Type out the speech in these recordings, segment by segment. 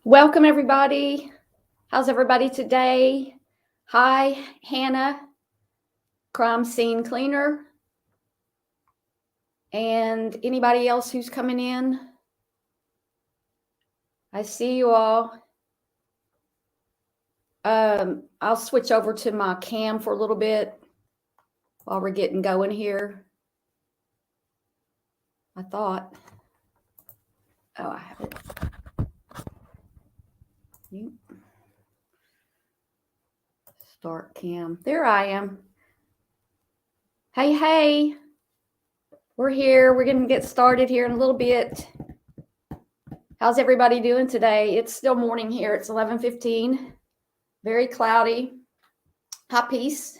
Welcome, everybody. How's everybody today? Hi, Hannah, crime scene cleaner, and anybody else who's coming in. I see you all. I'll switch over to my cam for a little bit while we're getting going here. I thought. Oh, I have it. Start cam. There I am. Hey. We're here. We're going to get started here in a little bit. How's everybody doing today? It's still morning here. It's 11:15. Very cloudy. Hi, peace.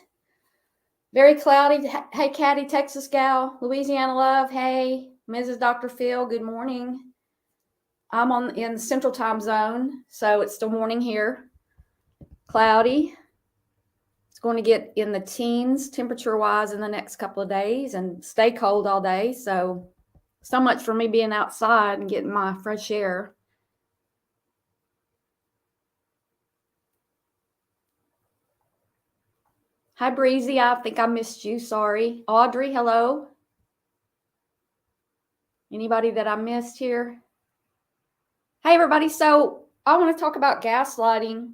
Very cloudy. Hey, Caddy, Texas gal. Louisiana love. Hey, Mrs. Dr. Phil. Good morning. I'm in the Central Time Zone, so it's still morning here. Cloudy. It's going to get in the teens temperature-wise in the next couple of days and stay cold all day. So much for me being outside and getting my fresh air. Hi, Breezy. I think I missed you. Sorry. Audrey, hello. Anybody that I missed here? Hey, everybody. So I want to talk about gaslighting.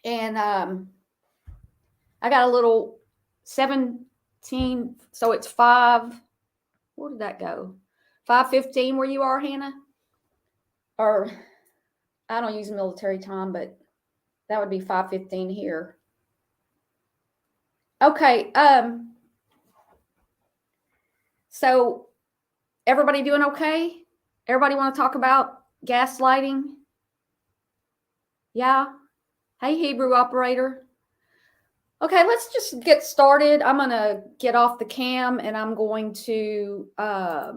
And I got a little 17. So it's 5. Where did that go? 5:15 where you are, Hannah? Or I don't use military time, but that would be 5:15 here. Okay. So everybody doing okay? Everybody want to talk about gaslighting? Yeah. Hey, Hebrew operator. Okay, let's just get started. I'm going to get off the cam and I'm going to, let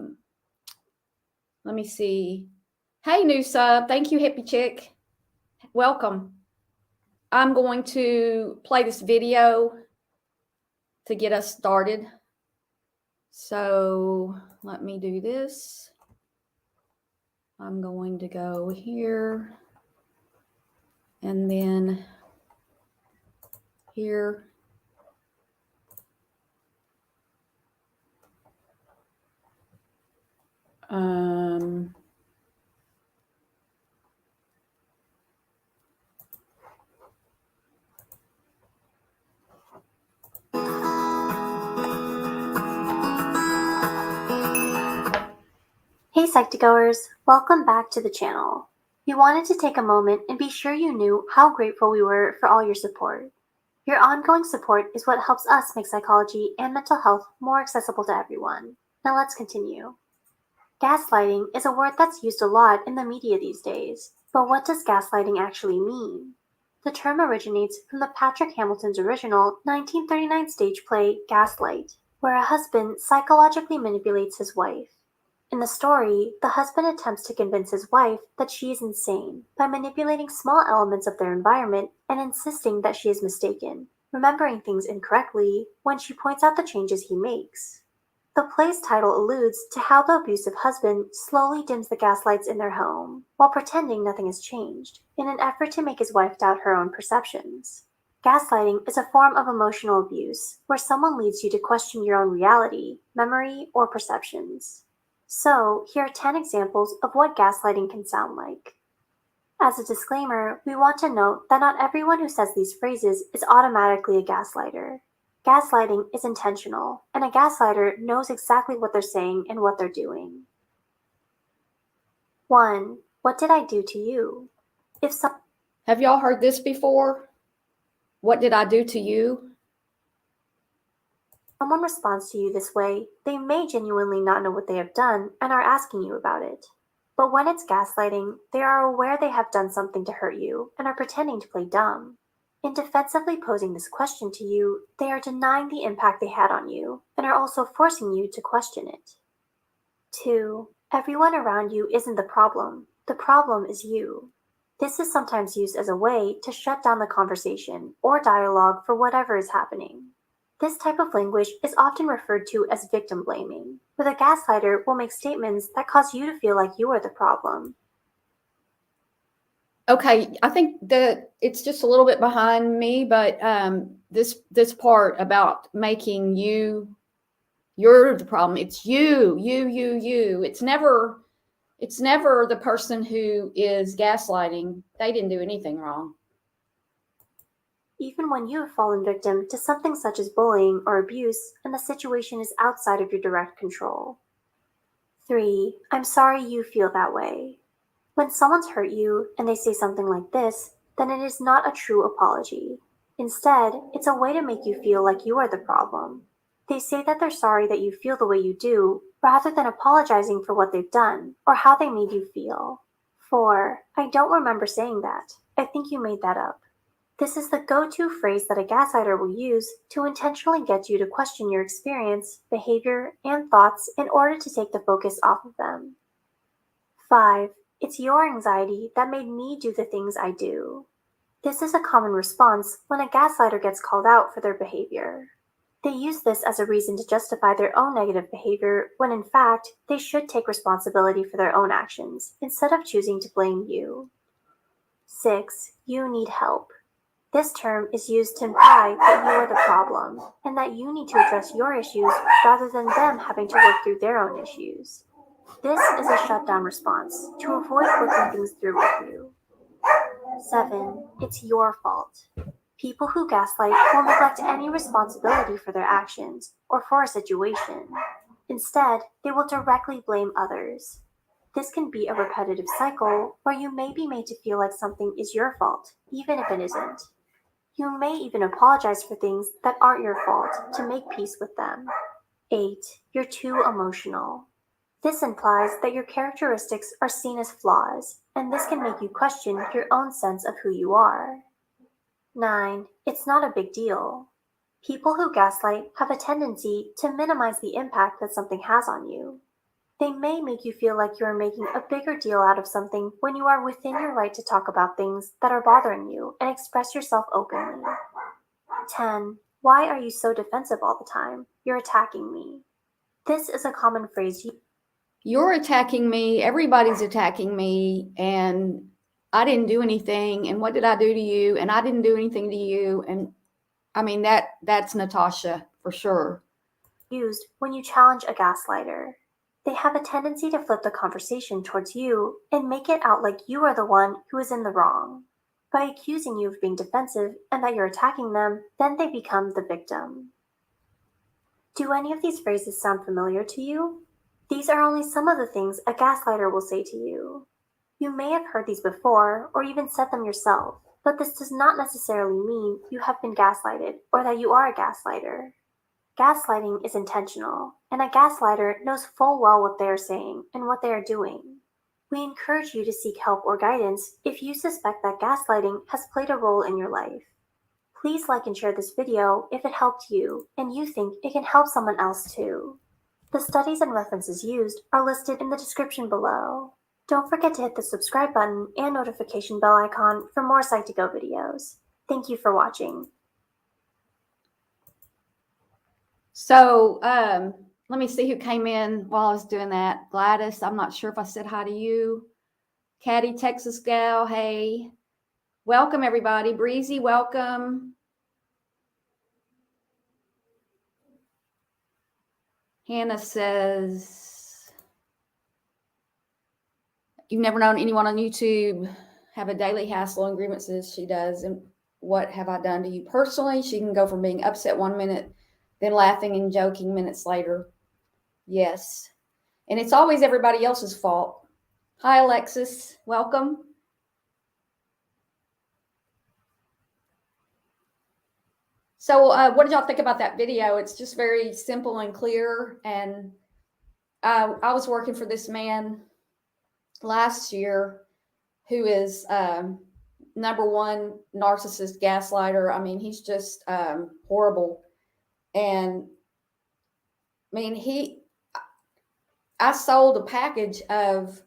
me see. Hey, new sub. Thank you, hippie chick. Welcome. I'm going to play this video to get us started. So let me do this. I'm going to go here and then here. Hey Psych2Goers, welcome back to the channel. We wanted to take a moment and be sure you knew how grateful we were for all your support. Your ongoing support is what helps us make psychology and mental health more accessible to everyone. Now let's continue. Gaslighting is a word that's used a lot in the media these days, but what does gaslighting actually mean? The term originates from the Patrick Hamilton's original 1939 stage play Gaslight, where a husband psychologically manipulates his wife. In the story, the husband attempts to convince his wife that she is insane by manipulating small elements of their environment and insisting that she is mistaken, remembering things incorrectly when she points out the changes he makes. The play's title alludes to how the abusive husband slowly dims the gaslights in their home while pretending nothing has changed in an effort to make his wife doubt her own perceptions. Gaslighting is a form of emotional abuse where someone leads you to question your own reality, memory, or perceptions. So, here are 10 examples of what gaslighting can sound like. As a disclaimer, we want to note that not everyone who says these phrases is automatically a gaslighter. Gaslighting is intentional, and a gaslighter knows exactly what they're saying and what they're doing. 1. What did I do to you? Have y'all heard this before? What did I do to you? Someone responds to you this way, they may genuinely not know what they have done and are asking you about it. But when it's gaslighting, they are aware they have done something to hurt you and are pretending to play dumb. In defensively posing this question to you, they are denying the impact they had on you and are also forcing you to question it. 2. Everyone around you isn't the problem is you. This is sometimes used as a way to shut down the conversation or dialogue for whatever is happening. This type of language is often referred to as victim blaming, where the gaslighter will make statements that cause you to feel like you are the problem. Okay, I think that it's just a little bit behind me, but this part about making you're the problem. It's you. It's never the person who is gaslighting. They didn't do anything wrong. Even when you have fallen victim to something such as bullying or abuse and the situation is outside of your direct control. 3. I'm sorry you feel that way. When someone's hurt you and they say something like this, then it is not a true apology. Instead, it's a way to make you feel like you are the problem. They say that they're sorry that you feel the way you do, rather than apologizing for what they've done or how they made you feel. 4. I don't remember saying that. I think you made that up. This is the go-to phrase that a gaslighter will use to intentionally get you to question your experience, behavior, and thoughts in order to take the focus off of them. 5. It's your anxiety that made me do the things I do. This is a common response when a gaslighter gets called out for their behavior. They use this as a reason to justify their own negative behavior when in fact they should take responsibility for their own actions instead of choosing to blame you. 6. You need help. This term is used to imply that you are the problem and that you need to address your issues rather than them having to work through their own issues. This is a shutdown response to avoid working things through with you. 7. It's your fault. People who gaslight will neglect any responsibility for their actions or for a situation. Instead, they will directly blame others. This can be a repetitive cycle where you may be made to feel like something is your fault, even if it isn't. You may even apologize for things that aren't your fault to make peace with them. 8. You're too emotional. This implies that your characteristics are seen as flaws, and this can make you question your own sense of who you are. 9. It's not a big deal. People who gaslight have a tendency to minimize the impact that something has on you. They may make you feel like you are making a bigger deal out of something when you are within your right to talk about things that are bothering you and express yourself openly. 10. Why are you so defensive all the time? You're attacking me. This is a common phrase You're attacking me. Everybody's attacking me, and I didn't do anything. And what did I do to you? And I didn't do anything to you. And I mean that's Natasha for sure. used when you challenge a gaslighter. They have a tendency to flip the conversation towards you and make it out like you are the one who is in the wrong. By accusing you of being defensive and that you're attacking them, then they become the victim. Do any of these phrases sound familiar to you? These are only some of the things a gaslighter will say to you. You may have heard these before or even said them yourself, but this does not necessarily mean you have been gaslighted or that you are a gaslighter. Gaslighting is intentional, and a gaslighter knows full well what they are saying and what they are doing. We encourage you to seek help or guidance if you suspect that gaslighting has played a role in your life. Please like and share this video if it helped you and you think it can help someone else too. The studies and references used are listed in the description below. Don't forget to hit the subscribe button and notification bell icon for more Psych2Go videos. Thank you for watching. So let me see who came in while I was doing that. Gladys, I'm not sure if I said hi to you. Caddy, Texas gal, hey. Welcome, everybody. Breezy, welcome. Hannah says, you've never known anyone on YouTube have a daily hassle and grievances she does. And what have I done to you personally? She can go from being upset 1 minute, then laughing and joking minutes later. Yes. And it's always everybody else's fault. Hi, Alexis. Welcome. So what did y'all think about that video? It's just very simple and clear. And I was working for this man last year who is number one narcissist gaslighter. I mean, he's just horrible. And I mean, I sold a package of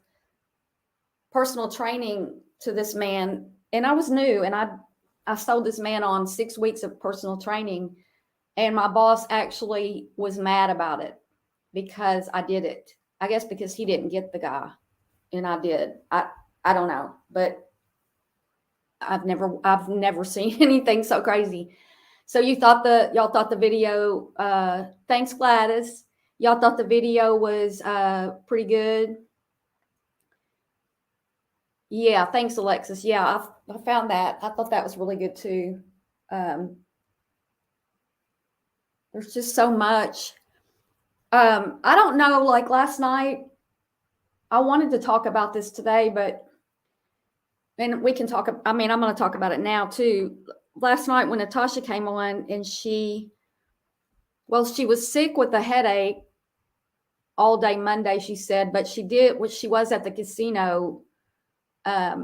personal training to this man, and I was new, and I sold this man on 6 weeks of personal training, and my boss actually was mad about it because I did it. I guess because he didn't get the guy and I did. I don't know, but I've never seen anything so crazy. So y'all thought the video, thanks Gladys. Y'all thought the video was pretty good. Yeah, thanks Alexis. Yeah, I found that. I thought that was really good too. There's just so much. I don't know, like last night, I wanted to talk about this today, and we can talk, I'm going to talk about it now too. Last night when Natasha came on and she was sick with a headache all day Monday, she said, but she was at the casino. I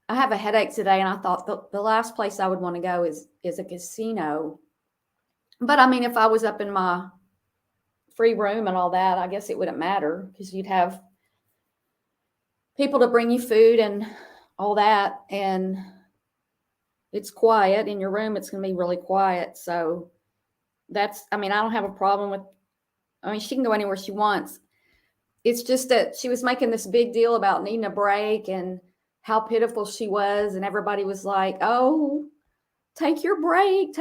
have a headache today, and I thought the last place I would want to go is a casino. But I mean, if I was up in my free room and all that, I guess it wouldn't matter because you'd have people to bring you food and all that, and it's quiet in your room. It's going to be really quiet. So I don't have a problem with, she can go anywhere she wants. It's just that she was making this big deal about needing a break and how pitiful she was. And everybody was like, oh, take your break.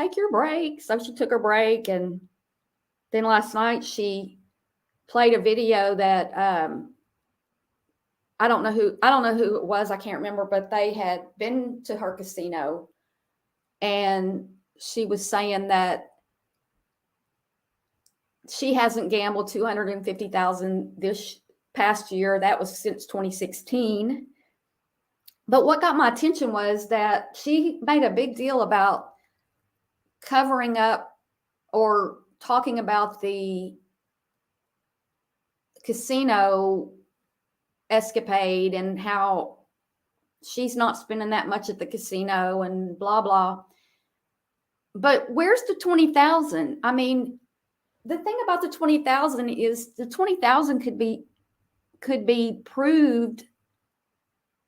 So she took her break. And then last night she played a video that, I don't know who it was. I can't remember, but they had been to her casino, and she was saying that she hasn't gambled $250,000 this past year. That was since 2016. But what got my attention was that she made a big deal about covering up or talking about the casino escapade and how she's not spending that much at the casino and blah, blah. But where's the 20,000? I mean, the thing about the 20,000 is the 20,000 could be proved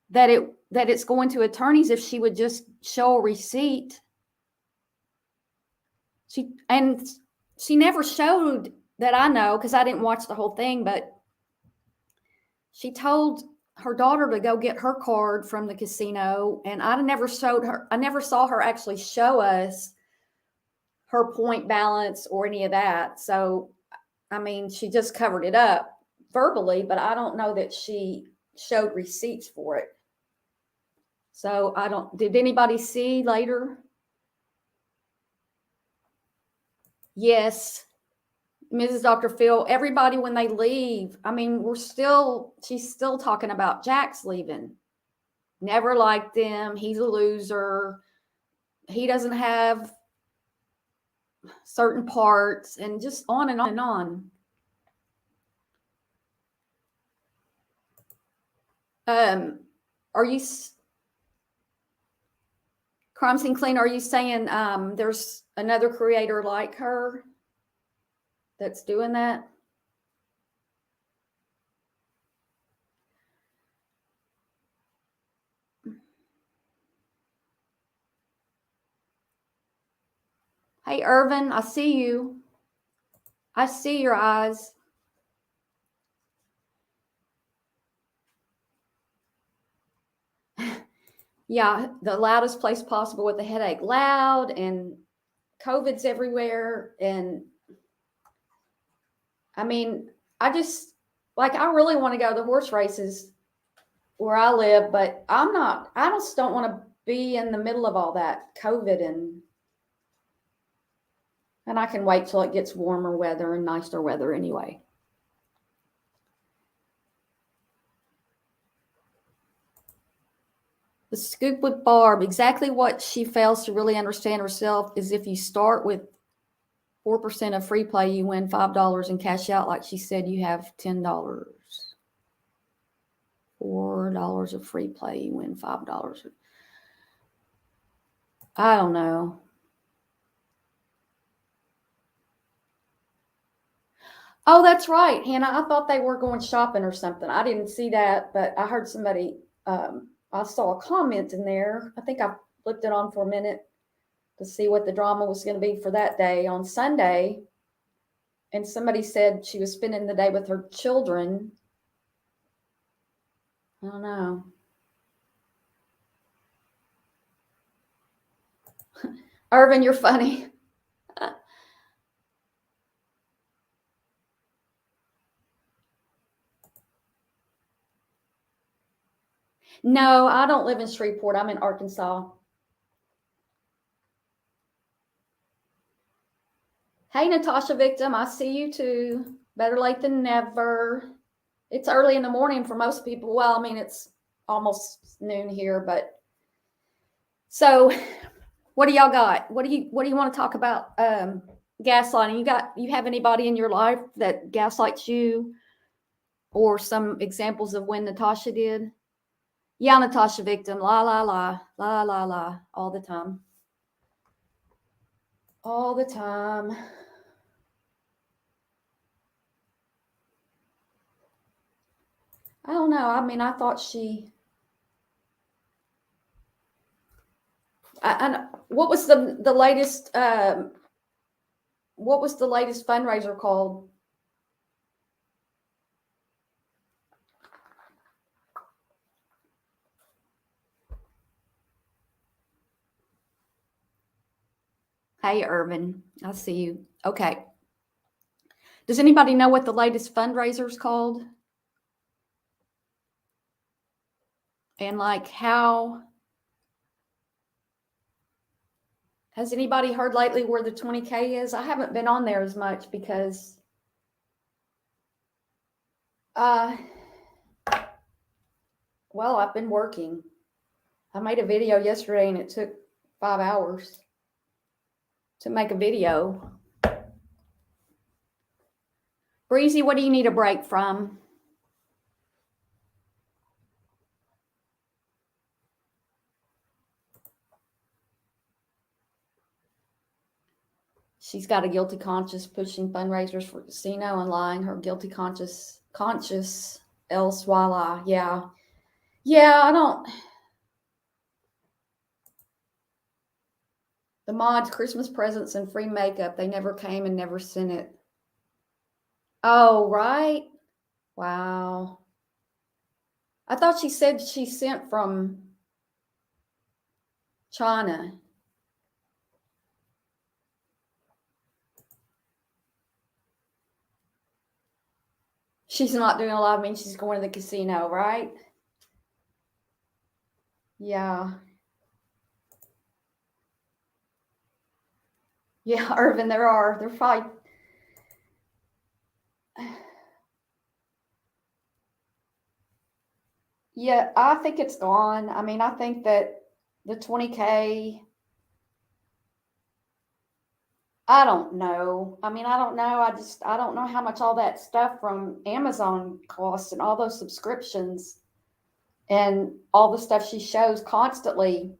that it's going to attorneys if she would just show a receipt. She never showed that I know, because I didn't watch the whole thing, but she told her daughter to go get her card from the casino, and I never saw her actually show us her point balance or any of that. So, I mean, she just covered it up verbally, but I don't know that she showed receipts for it. So did anybody see later? Yes. Mrs. Dr. Phil, everybody, when they leave, I mean, she's still talking about Jack's leaving. Never liked him. He's a loser. He doesn't have certain parts, and just on and on and on. Are you, Crime Scene Clean, are you saying there's another creator like her that's doing that? Hey, Irvin, I see you. I see your eyes. Yeah, the loudest place possible with a headache. Loud, and COVID's everywhere. And I mean, I really want to go to the horse races where I live, but I just don't want to be in the middle of all that COVID, and I can wait till it gets warmer weather and nicer weather anyway. The scoop with Barb, exactly what she fails to really understand herself is if you start with 4% of free play, you win $5 and cash out. Like she said, you have $10. $4 of free play, you win $5. I don't know. Oh, that's right, Hannah. I thought they were going shopping or something. I didn't see that, but I heard somebody, I saw a comment in there. I think I flipped it on for a minute to see what the drama was going to be for that day on Sunday. And somebody said she was spending the day with her children. I don't know. Irvin, you're funny. No, I don't live in Shreveport. I'm in Arkansas. Hey, Natasha Victim, I see you too. Better late than never. It's early in the morning for most people. Well, I mean, it's almost noon here, but so what do y'all got? What do you want to talk about? Gaslighting. You have anybody in your life that gaslights you, or some examples of when Natasha did? Yeah, Natasha Victim. La la la la la la all the time. All the time. I don't know. I mean, I thought she. What was the latest? What was the latest fundraiser called? Hey, Irvin, I see you. Okay. Does anybody know what the latest fundraiser is called? And like how? Has anybody heard lately where the 20K is? I haven't been on there as much because well, I've been working. I made a video yesterday and it took 5 hours to make a video. Breezy, what do you need a break from? She's got a guilty conscience pushing fundraisers for casino and lying. Her guilty conscience else voila. Yeah. Yeah, I don't. The mods, Christmas presents and free makeup. They never came and never sent it. Oh, right. Wow. I thought she said she sent from China. She's not doing a lot. I mean, she's going to the casino, right? Yeah. Yeah, Irvin, they're probably. Yeah, I think it's gone. I mean, I think that the 20K, I don't know. I mean, I don't know. I don't know how much all that stuff from Amazon costs and all those subscriptions and all the stuff she shows constantly.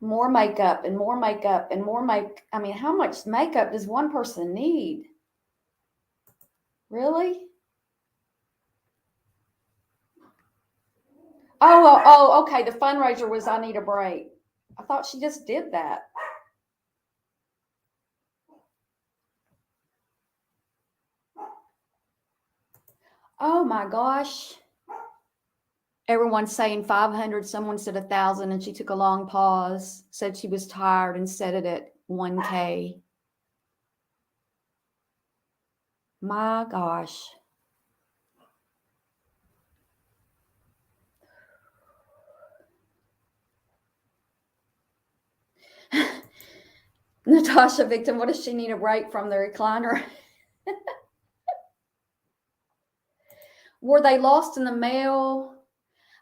More makeup and more makeup and more make. I mean, how much makeup does one person need? Really? Oh, okay. The fundraiser was I need a break. I thought she just did that. Oh my gosh. Everyone's saying 500. Someone said 1,000, and she took a long pause, said she was tired, and said it at 1K. My gosh. Natasha Victim, what does she need a break from the recliner? Were they lost in the mail?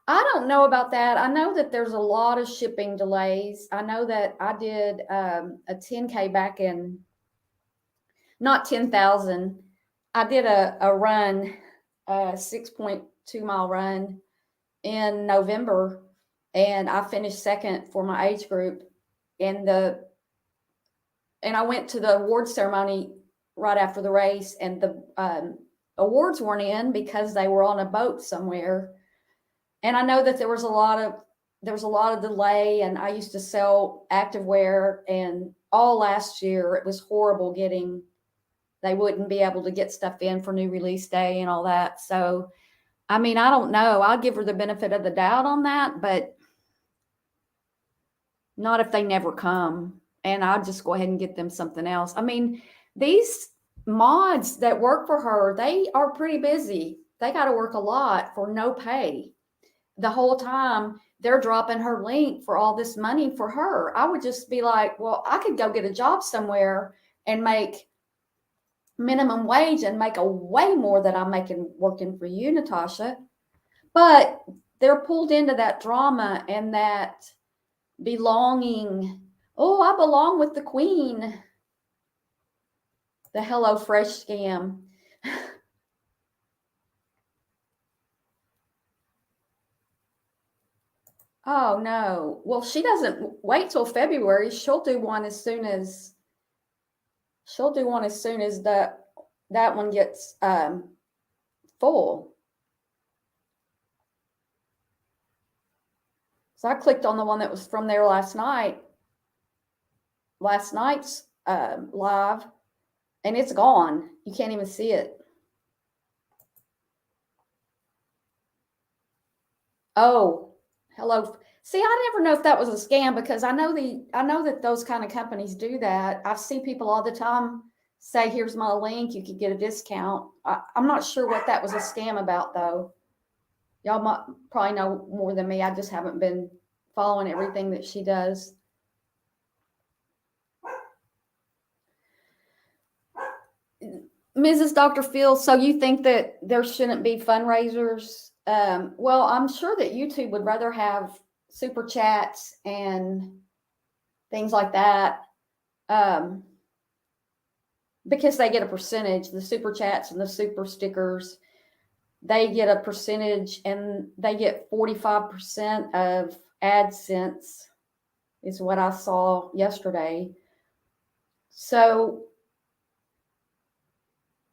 I don't know about that. I know that there's a lot of shipping delays. I know that I did a 10K back in, not 10,000. I did a run, a 6.2 mile run in November, and I finished second for my age group. And I went to the awards ceremony right after the race, and the awards weren't in because they were on a boat somewhere. And I know that there was a lot of delay, and I used to sell activewear, and all last year it was horrible they wouldn't be able to get stuff in for new release day and all that. So, I mean, I don't know. I'll give her the benefit of the doubt on that, but not if they never come. and I'll just go ahead and get them something else. I mean, these mods that work for her, they are pretty busy. They got to work a lot for no pay. The whole time they're dropping her link for all this money for her. I would just be like, well, I could go get a job somewhere and make minimum wage and make a way more than I'm making working for you, Natasha. But they're pulled into that drama and that belonging. Oh, I belong with the queen. The HelloFresh scam. Oh no. Well, she doesn't wait till February. She'll do one as soon as that one gets full. So I clicked on the one that was from there last night's live, and it's gone. You can't even see it. Oh, hello. See, I never know if that was a scam because I know that those kind of companies do that. I see people all the time say, "Here's my link. You could get a discount." I'm not sure what that was a scam about, though. Y'all might probably know more than me. I just haven't been following everything that she does. Mrs. Dr. Phil, so you think that there shouldn't be fundraisers? Well, I'm sure that YouTube would rather have super chats and things like that because they get a percentage. The super chats and the super stickers, they get a percentage, and they get 45% of AdSense is what I saw yesterday. So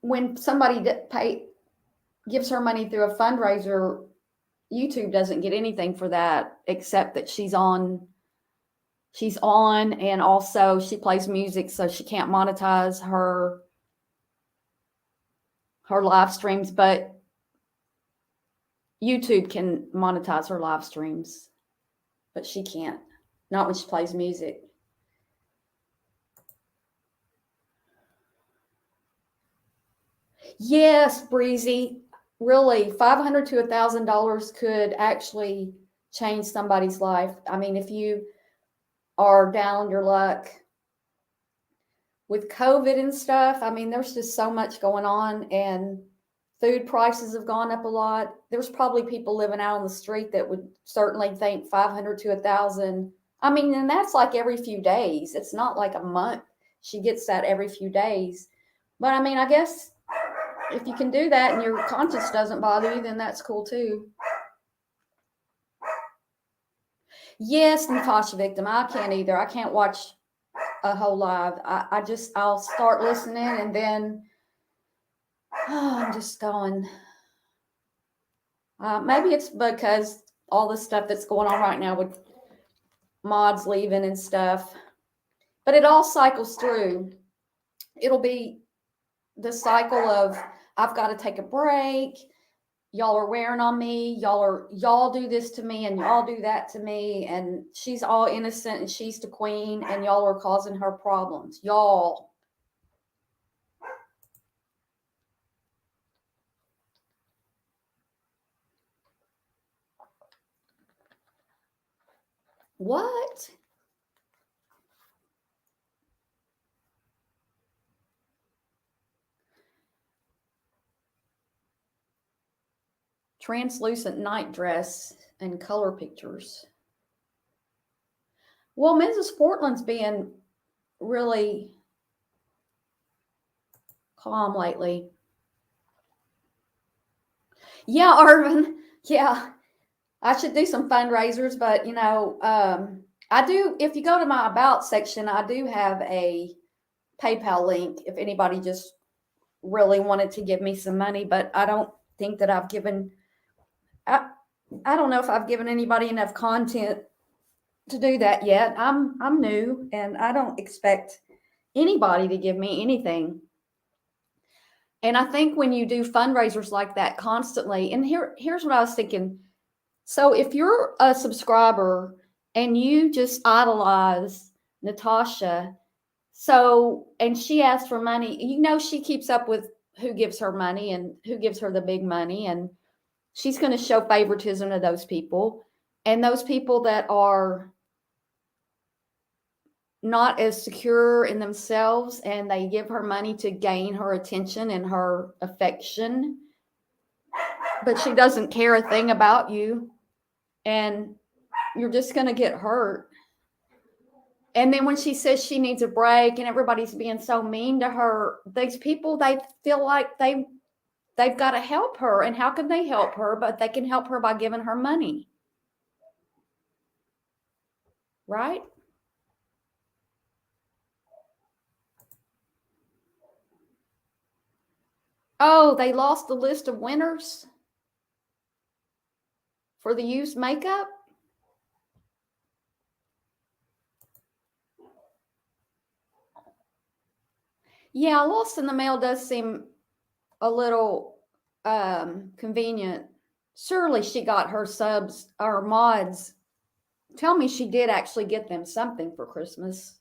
when somebody gives her money through a fundraiser, YouTube doesn't get anything for that except that she's on, and also she plays music, so she can't monetize her live streams, but YouTube can monetize her live streams, but she can't. Not when she plays music. Yes, Breezy. Really, $500 to $1,000 could actually change somebody's life. I mean, if you are down on your luck with COVID and stuff, I mean, there's just so much going on, and food prices have gone up a lot. There's probably people living out on the street that would certainly think 500 to 1,000. I mean, and that's like every few days. It's not like a month. She gets that every few days. But I mean, I guess if you can do that and your conscience doesn't bother you, then that's cool too. Yes, Natasha victim. I can't either. I can't watch a whole live. I'll start listening and then I'm just going. Maybe it's because all the stuff that's going on right now with mods leaving and stuff. But it all cycles through. It'll be the cycle of I've got to take a break. Y'all are wearing on me. Y'all do this to me and y'all do that to me. And she's all innocent and she's the queen and y'all are causing her problems. Y'all. What? Translucent night dress and color pictures. Well, Mrs. Portland's being really calm lately. Yeah, Arvin. Yeah, I should do some fundraisers, but I do. If you go to my about section, I do have a PayPal link if anybody just really wanted to give me some money, but I don't think that I've given. I don't know if I've given anybody enough content to do that yet. I'm new and I don't expect anybody to give me anything. And I think when you do fundraisers like that constantly, and here's what I was thinking. So if you're a subscriber and you just idolize Natasha. So, and she asked for money. You know, she keeps up with who gives her money and who gives her the big money. And she's going to show favoritism to those people. And those people that are not as secure in themselves and they give her money to gain her attention and her affection, but she doesn't care a thing about you. And you're just going to get hurt. And then when she says she needs a break and everybody's being so mean to her, these people, they feel like they've got to help her. And how can they help her? But they can help her by giving her money. Right? Oh, they lost the list of winners for the used makeup? Yeah, lost in the mail does seem a little convenient. Surely she got her subs or mods. Tell me she did actually get them something for Christmas.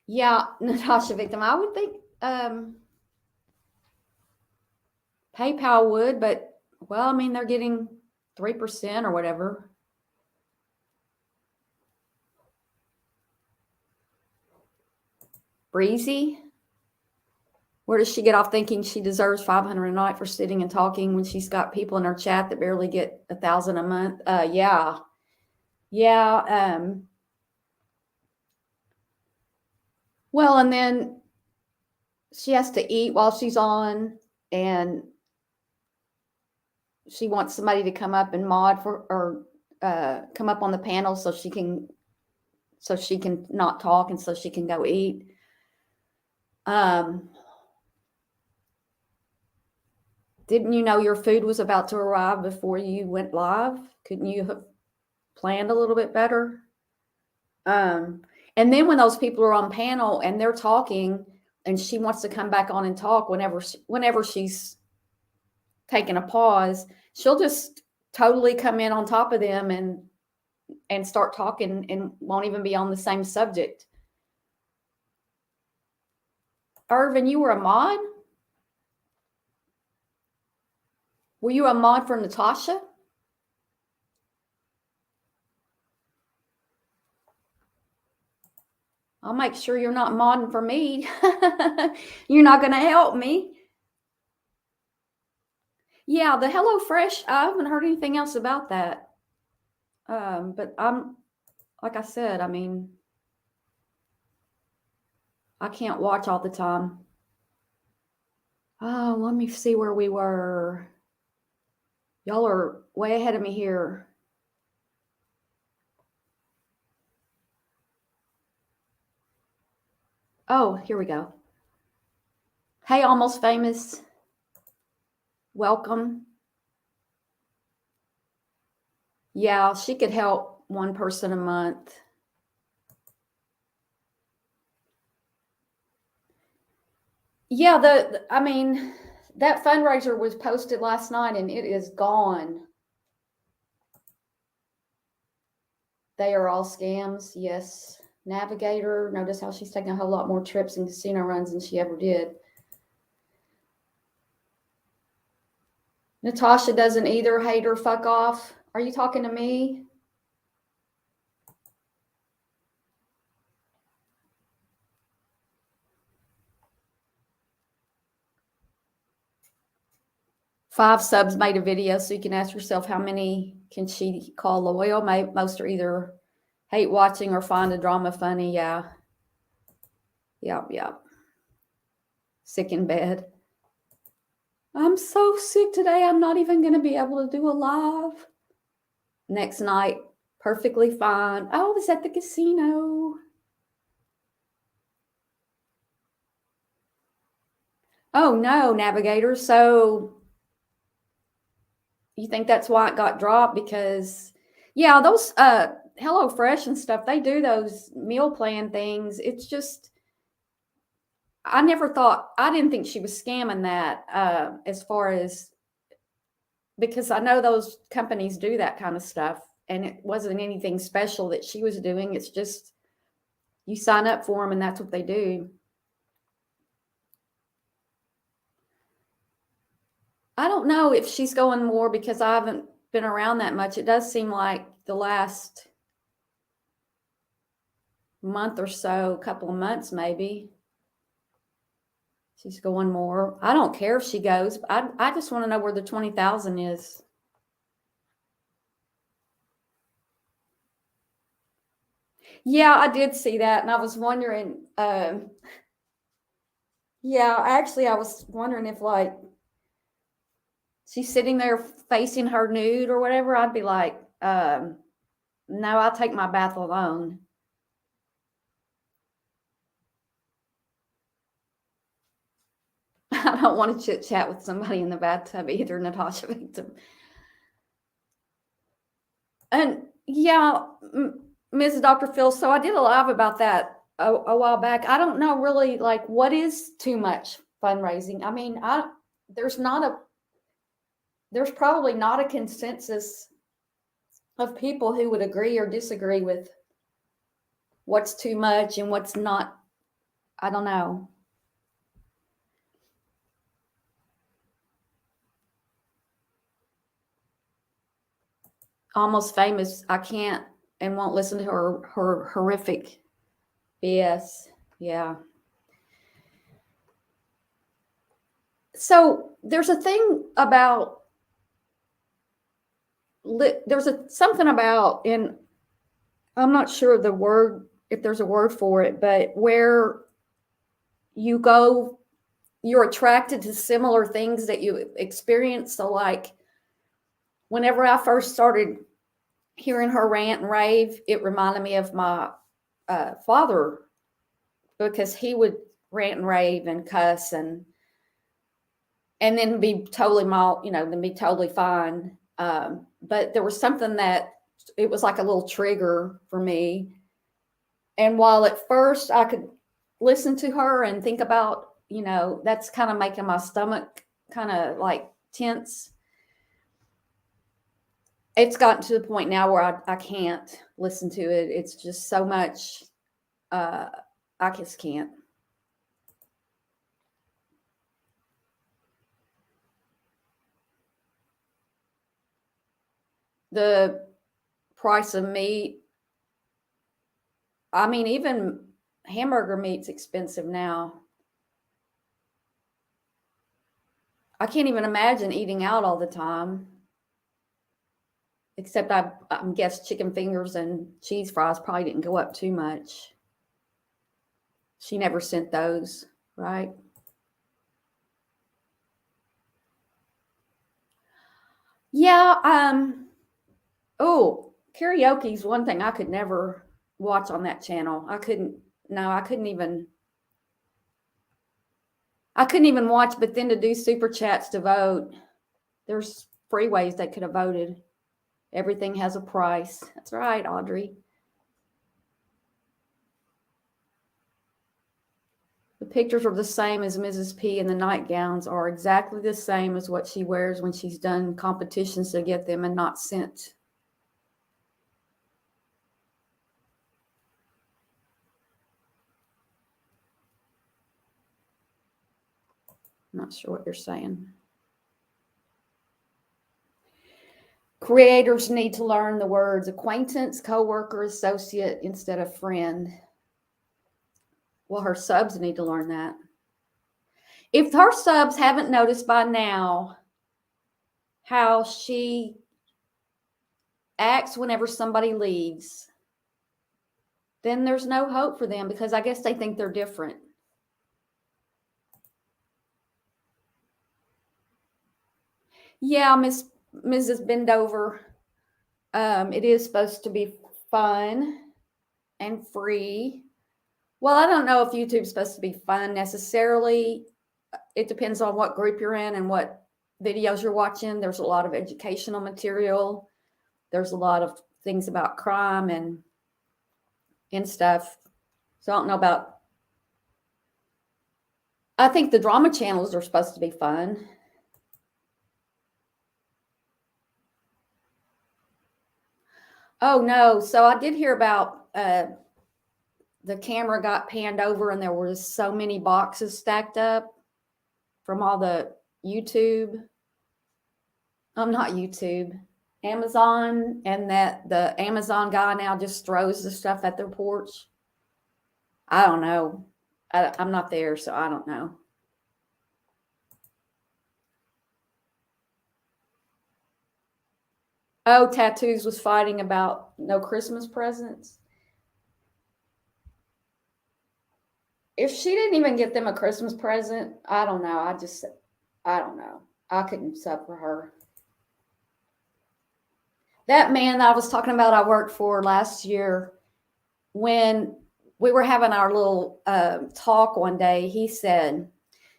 Yeah, Natasha victim. I would think PayPal would, but well, I mean, they're getting 3% or whatever. Breezy? Where does she get off thinking she deserves $500 a night for sitting and talking when she's got people in her chat that barely get $1,000 a month? Yeah. Well, and then she has to eat while she's on, and she wants somebody to come up and mod for, or come up on the panel so she can not talk and so she can go eat. Didn't you know your food was about to arrive before you went live? Couldn't you have planned a little bit better? And then when those people are on panel and they're talking and she wants to come back on and talk whenever she's taking a pause, she'll just totally come in on top of them and start talking and won't even be on the same subject. Irvin, you were a mod? Were you a mod for Natasha? I'll make sure you're not modding for me. You're not going to help me. Yeah, the HelloFresh, I haven't heard anything else about that. But like I said, I mean, I can't watch all the time. Oh, let me see where we were. Y'all are way ahead of me here. Oh, here we go. Hey, Almost Famous. Welcome. Yeah, she could help one person a month. Yeah, I mean, that fundraiser was posted last night and it is gone. They are all scams. Yes. Navigator. Notice how she's taking a whole lot more trips and casino runs than she ever did. Natasha doesn't either. Hate her. Fuck off. Are you talking to me? Five subs made a video, so you can ask yourself how many can she call loyal. Most are either hate watching or find the drama funny. Yeah. Yep. Sick in bed. I'm so sick today. I'm not even going to be able to do a live. Next night, perfectly fine. Oh, I was at the casino. Oh, no, Navigator. So you think that's why it got dropped? Because, yeah, those HelloFresh and stuff, they do those meal plan things. It's just, I didn't think she was scamming that as far as, because I know those companies do that kind of stuff. and it wasn't anything special that she was doing. It's just you sign up for them and that's what they do. I don't know if she's going more because I haven't been around that much. It does seem like the last month or so, couple of months maybe, she's going more. I don't care if she goes. I just want to know where the 20,000 is. Yeah, I did see that, and I was wondering. Yeah, actually, I was wondering if like she's sitting there facing her nude or whatever. I'd be like, no, I'll take my bath alone. I don't want to chit chat with somebody in the bathtub either, Natasha Victim. And yeah, Mrs. Dr. Phil, so I did a live about that a while back. I don't know really like what is too much fundraising. I mean, there's probably not a consensus of people who would agree or disagree with what's too much and what's not. I don't know. Almost Famous, I can't and won't listen to her horrific BS. Yeah. So there's a thing about something about, and I'm not sure the word, if there's a word for it, but where you go, you're attracted to similar things that you experience. So like whenever I first started hearing her rant and rave, it reminded me of my father, because he would rant and rave and cuss and then be totally then be totally fine. But there was something that it was like a little trigger for me. And while at first I could listen to her and think about, that's kind of making my stomach kind of like tense, it's gotten to the point now where I can't listen to it. It's just so much. I just can't. The price of meat. I mean, even hamburger meat's expensive now. I can't even imagine eating out all the time. Except I guess chicken fingers and cheese fries probably didn't go up too much. She never sent those, right? Yeah. Oh, karaoke's one thing I could never watch on that channel. I couldn't even watch, but then to do super chats to vote, there's free ways they could have voted. Everything has a price. That's right, Audrey. The pictures are the same as Mrs. P, and the nightgowns are exactly the same as what she wears when she's done competitions to get them and not sent. I'm not sure what you're saying. Creators need to learn the words acquaintance, coworker, associate instead of friend. Well, her subs need to learn that. If her subs haven't noticed by now how she acts whenever somebody leaves, then there's no hope for them, because I guess they think they're different. Yeah, Mrs. Bendover. It is supposed to be fun and free. Well, I don't know if YouTube's supposed to be fun necessarily. It depends on what group you're in and what videos you're watching. There's a lot of educational material. There's a lot of things about crime and stuff. So I don't know about. I think the drama channels are supposed to be fun. Oh no. So I did hear about the camera got panned over and there was so many boxes stacked up from all the YouTube. Not YouTube, Amazon, and that the Amazon guy now just throws the stuff at their porch. I don't know. I'm not there, so I don't know. Oh, Tattoos was fighting about no Christmas presents. If she didn't even get them a Christmas present, I don't know. I don't know. I couldn't sub for her. That man that I was talking about, I worked for last year, when we were having our little talk one day, he said,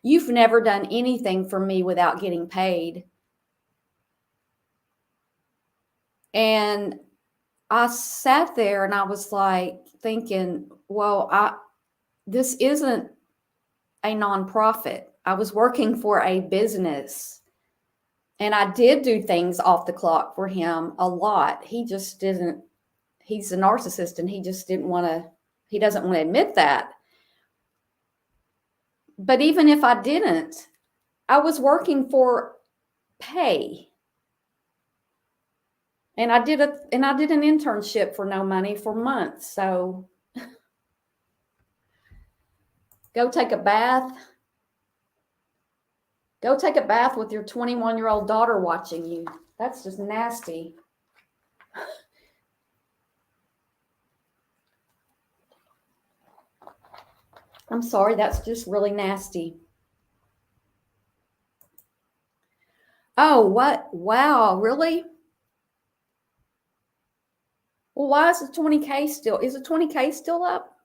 "You've never done anything for me without getting paid." And I sat there and I was like thinking, well, this isn't a nonprofit. I was working for a business and I did do things off the clock for him a lot. He just didn't, he's a narcissist and he just didn't want to, he doesn't want to admit that. But even if I didn't, I was working for pay. And I did an internship for no money for months. So go take a bath. Go take a bath with your 21-year-old daughter watching you. That's just nasty. I'm sorry, that's just really nasty. Oh, what? Wow, really? Well, why is the 20K still? Is the 20K still up?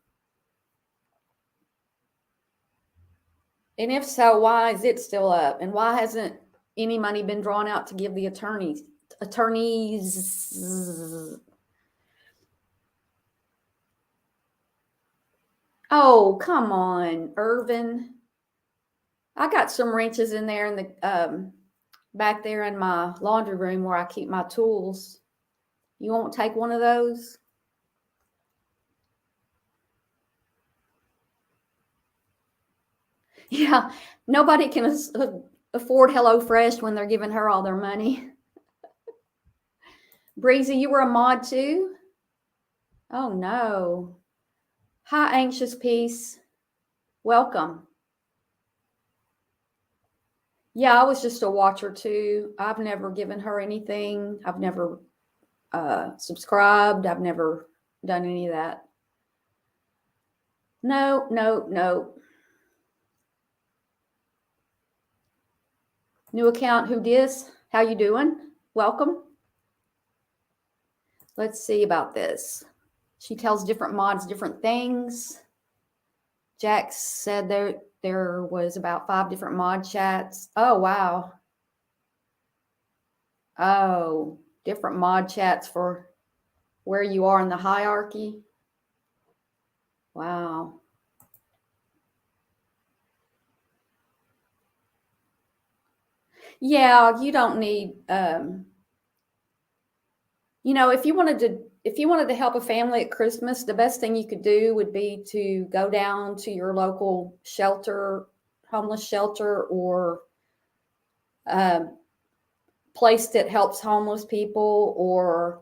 And if so, why is it still up? And why hasn't any money been drawn out to give the attorneys? Oh, come on, Irvin. I got some wrenches in there in the back there in my laundry room where I keep my tools. You won't take one of those? Yeah, nobody can afford HelloFresh when they're giving her all their money. Breezy, you were a mod too? Oh no. Hi, Anxious Peace. Welcome. Yeah, I was just a watcher too. I've never given her anything. I've never subscribed. I've never done any of that. No, no, no. New account, who dis? How you doing? Welcome. Let's see about this. She tells different mods different things. Jack said there was about 5 different mod chats. Oh, wow. Oh, different mod chats for where you are in the hierarchy. Wow. Yeah, you don't need, if you wanted to help a family at Christmas, the best thing you could do would be to go down to your local shelter, homeless shelter, or place that helps homeless people, or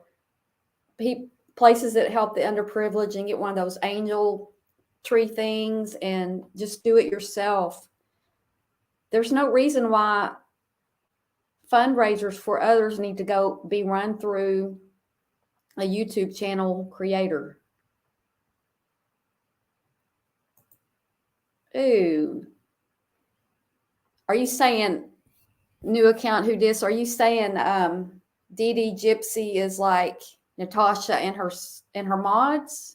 places that help the underprivileged, and get one of those angel tree things and just do it yourself. There's no reason why fundraisers for others need to go be run through a YouTube channel creator. Ooh. Are you saying new account who dis? Are you saying Dee Gypsy is like Natasha and her mods?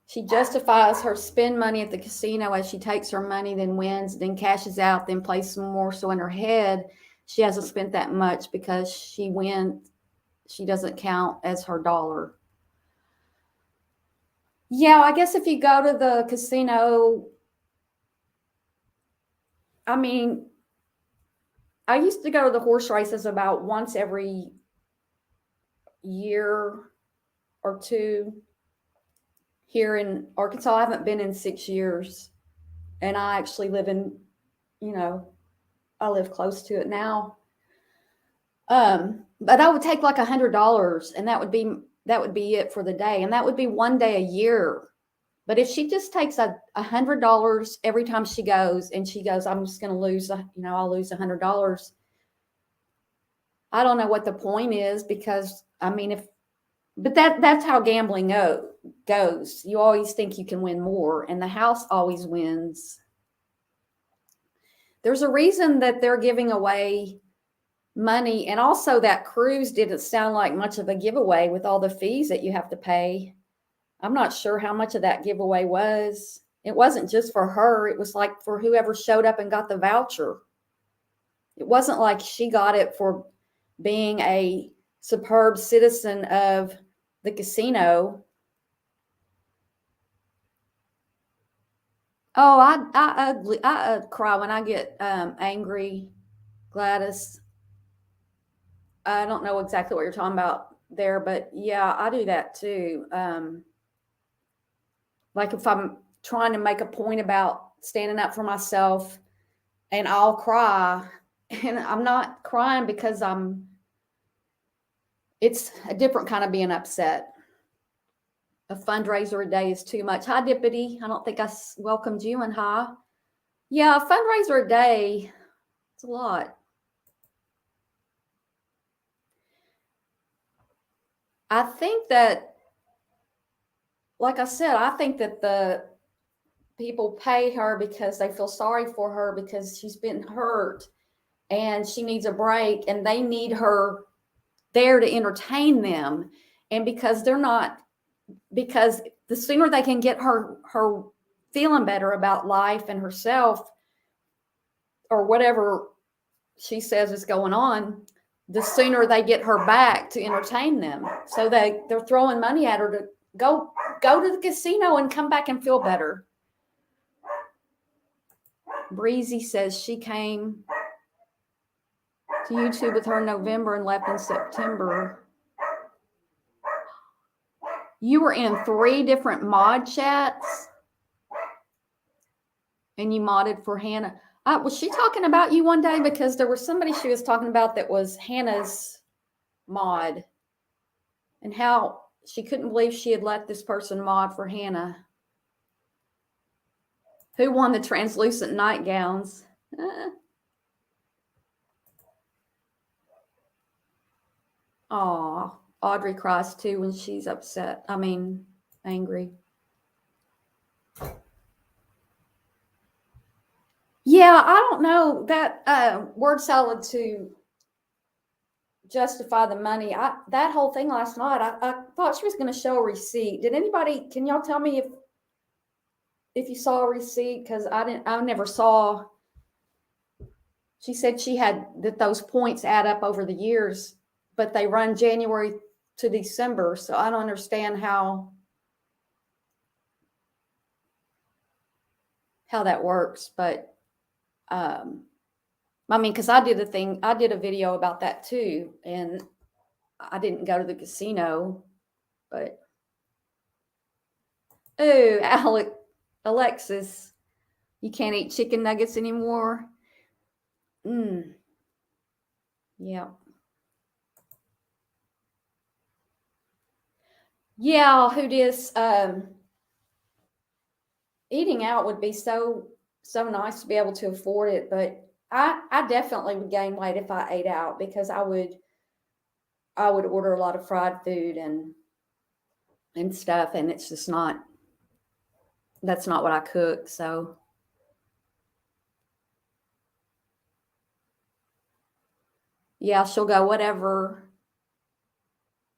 She justifies her spend money at the casino as she takes her money, then wins, then cashes out, then plays some more. So in her head, she hasn't spent that much because she wins. She doesn't count as her dollar. Yeah, I guess if you go to the casino, I mean, I used to go to the horse races about once every year or two here in Arkansas. I haven't been in 6 years, and I actually live in, I live close to it now. But I would take like $100, and that would be it for the day, and that would be one day a year. But if she just takes $100 every time she goes, and she goes, I'm just going to lose, I'll lose $100. I don't know what the point is, because I mean, but that's how gambling goes. You always think you can win more, and the house always wins. There's a reason that they're giving away money, and also that cruise didn't sound like much of a giveaway with all the fees that you have to pay. I'm not sure how much of that giveaway was. It wasn't just for her. It was like for whoever showed up and got the voucher. It wasn't like she got it for being a superb citizen of the casino. Oh, I cry when I get angry, Gladys. I don't know exactly what you're talking about there, but yeah, I do that too. Like if I'm trying to make a point about standing up for myself, and I'll cry, and I'm not crying because it's a different kind of being upset. A fundraiser a day is too much. Hi, Dippity. I don't think I welcomed you, and hi. Yeah, a fundraiser a day, it's a lot. I think that, like I said, I think that the people pay her because they feel sorry for her because she's been hurt and she needs a break, and they need her there to entertain them. And because the sooner they can get her feeling better about life and herself, or whatever she says is going on, the sooner they get her back to entertain them. So they're throwing money at her to go to the casino and come back and feel better. Breezy says she came to YouTube with her in November and left in September. You were in 3 different mod chats, and you modded for Hannah. Was she talking about you one day? Because there was somebody she was talking about that was Hannah's mod, and how she couldn't believe she had let this person mod for Hannah. Who won the translucent nightgowns? Oh, Audrey cries too when she's upset. I mean, angry. Yeah, I don't know that word salad to justify the money. That whole thing last night, I thought she was going to show a receipt. Can y'all tell me if you saw a receipt? Because I never saw. She said she had that those points add up over the years, but they run January to December. So I don't understand how that works. But I mean, because I did a video about that too, and I didn't go to the casino, but oh, Alexis, you can't eat chicken nuggets anymore. Yeah. Yeah, who dis eating out would be so nice to be able to afford it, but I definitely would gain weight if I ate out, because I would order a lot of fried food and stuff, and it's just that's not what I cook. So yeah, she'll go, whatever.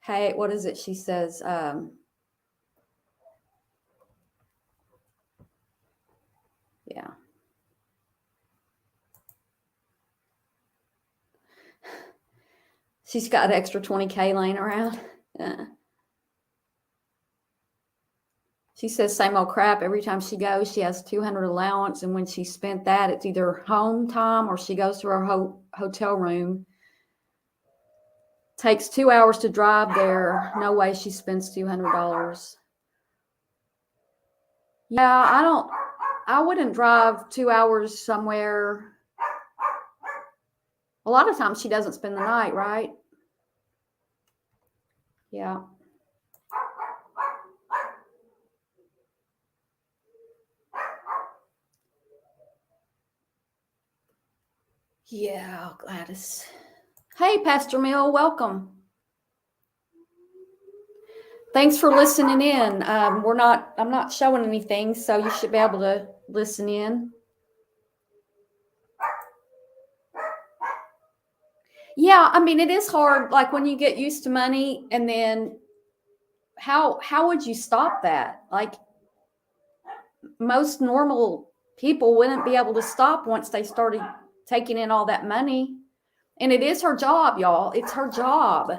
Hey, what is it? She says, yeah. She's got an extra 20K laying around. She says same old crap. Every time she goes, she has 200 allowance, and when she spent that, it's either home time or she goes to her hotel room. Takes 2 hours to drive there. No way she spends $200. Yeah, I wouldn't drive 2 hours somewhere. A lot of times she doesn't spend the night, right? Yeah. Yeah, Gladys. Hey, Pastor Mill, welcome. Thanks for listening in. I'm not showing anything, so you should be able to listen in. Yeah, I mean, it is hard, like when you get used to money, and then how would you stop that? Like most normal people wouldn't be able to stop once they started taking in all that money. And it is her job, y'all. It's her job.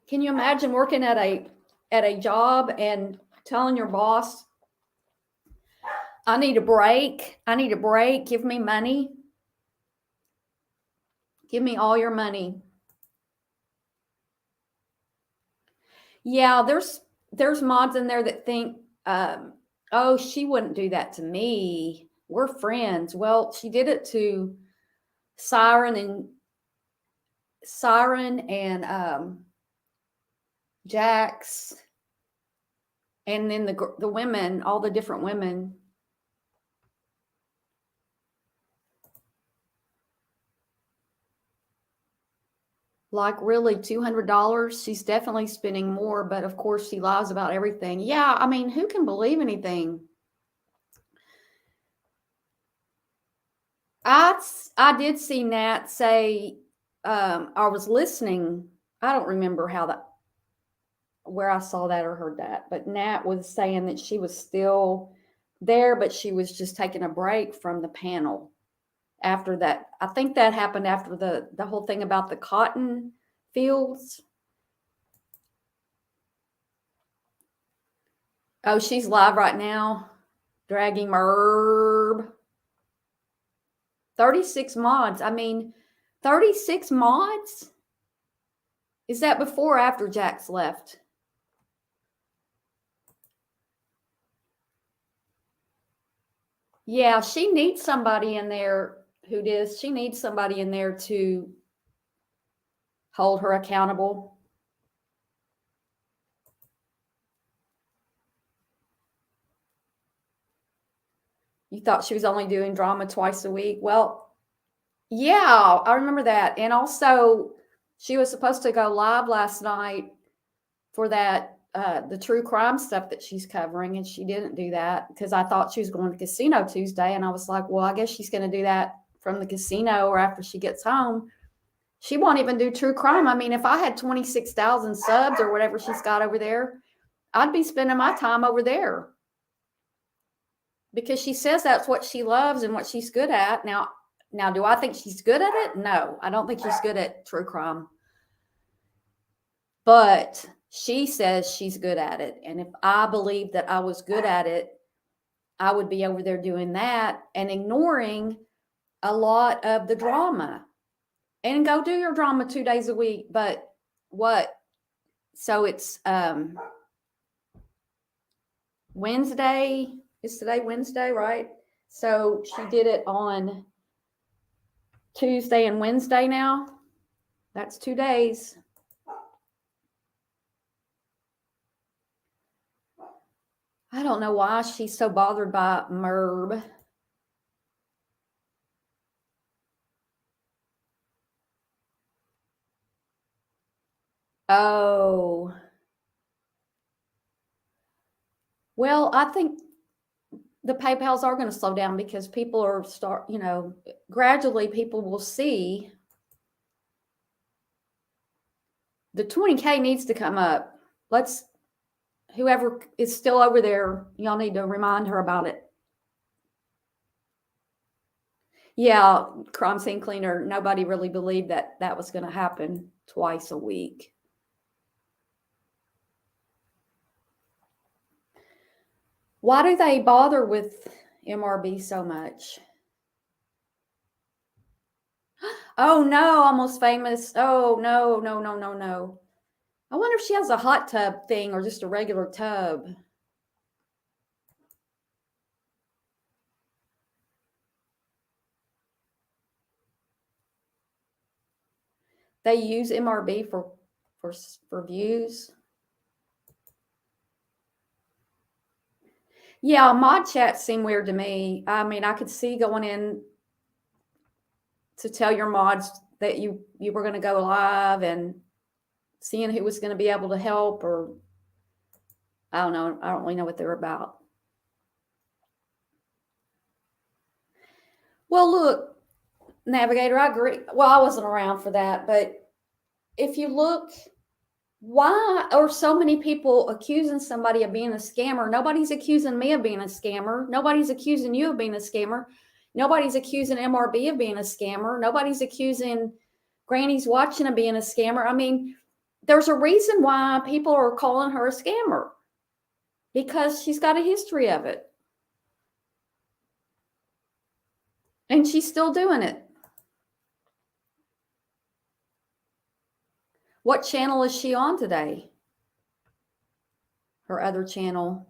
Can you imagine working at a job and telling your boss, I need a break. I need a break. Give me money. Give me all your money. Yeah, there's mods in there that think, oh, she wouldn't do that to me. We're friends. Well, she did it to Siren and Jax, and then the women, all the different women. Like really $200? She's definitely spending more, but of course she lies about everything. Yeah, I mean, who can believe anything? I did see Nat say, I was listening. I don't remember where I saw that or heard that, but Nat was saying that she was still there, but she was just taking a break from the panel after that. I think that happened after the whole thing about the cotton fields. Oh, she's live right now. Dragging Merb. 36 mods. I mean, 36 mods? Is that before or after Jax left? Yeah, she needs somebody in there who does. She needs somebody in there to hold her accountable. You thought she was only doing drama twice a week? Well, yeah, I remember that. And also, she was supposed to go live last night for that the true crime stuff that she's covering, and she didn't do that because I thought she was going to casino Tuesday, and I was like, well, I guess she's going to do that from the casino or after she gets home. She won't even do true crime. I mean, if I had 26,000 subs or whatever she's got over there, I'd be spending my time over there because she says that's what she loves and what she's good at. Now, do I think she's good at it? No, I don't think she's good at true crime. But she says she's good at it. And if I believed that I was good at it, I would be over there doing that and ignoring a lot of the drama. And go do your drama 2 days a week. But what? So it's Wednesday. Is today Wednesday, right? So she did it on Tuesday and Wednesday now. That's 2 days. I don't know why she's so bothered by Merb. Oh. Well, I think the PayPals are going to slow down because people are gradually people will see the 20K needs to come up. Whoever is still over there, y'all need to remind her about it. Yeah, crime scene cleaner. Nobody really believed that was going to happen twice a week. Why do they bother with MRB so much. Oh no, Almost Famous. Oh no, no, no, no, no. I wonder if she has a hot tub thing or just a regular tub. They use MRB for views. Yeah, mod chats seem weird to me. I mean, I could see going in to tell your mods that you were going to go live and seeing who was going to be able to help, or I don't know. I don't really know what they're about. Well, look, Navigator, I agree. Well, I wasn't around for that, but if you look, why are so many people accusing somebody of being a scammer? Nobody's accusing me of being a scammer. Nobody's accusing you of being a scammer. Nobody's accusing MRB of being a scammer. Nobody's accusing Granny's Watching of being a scammer. I mean, there's a reason why people are calling her a scammer, because she's got a history of it. And she's still doing it. What channel is she on today? Her other channel.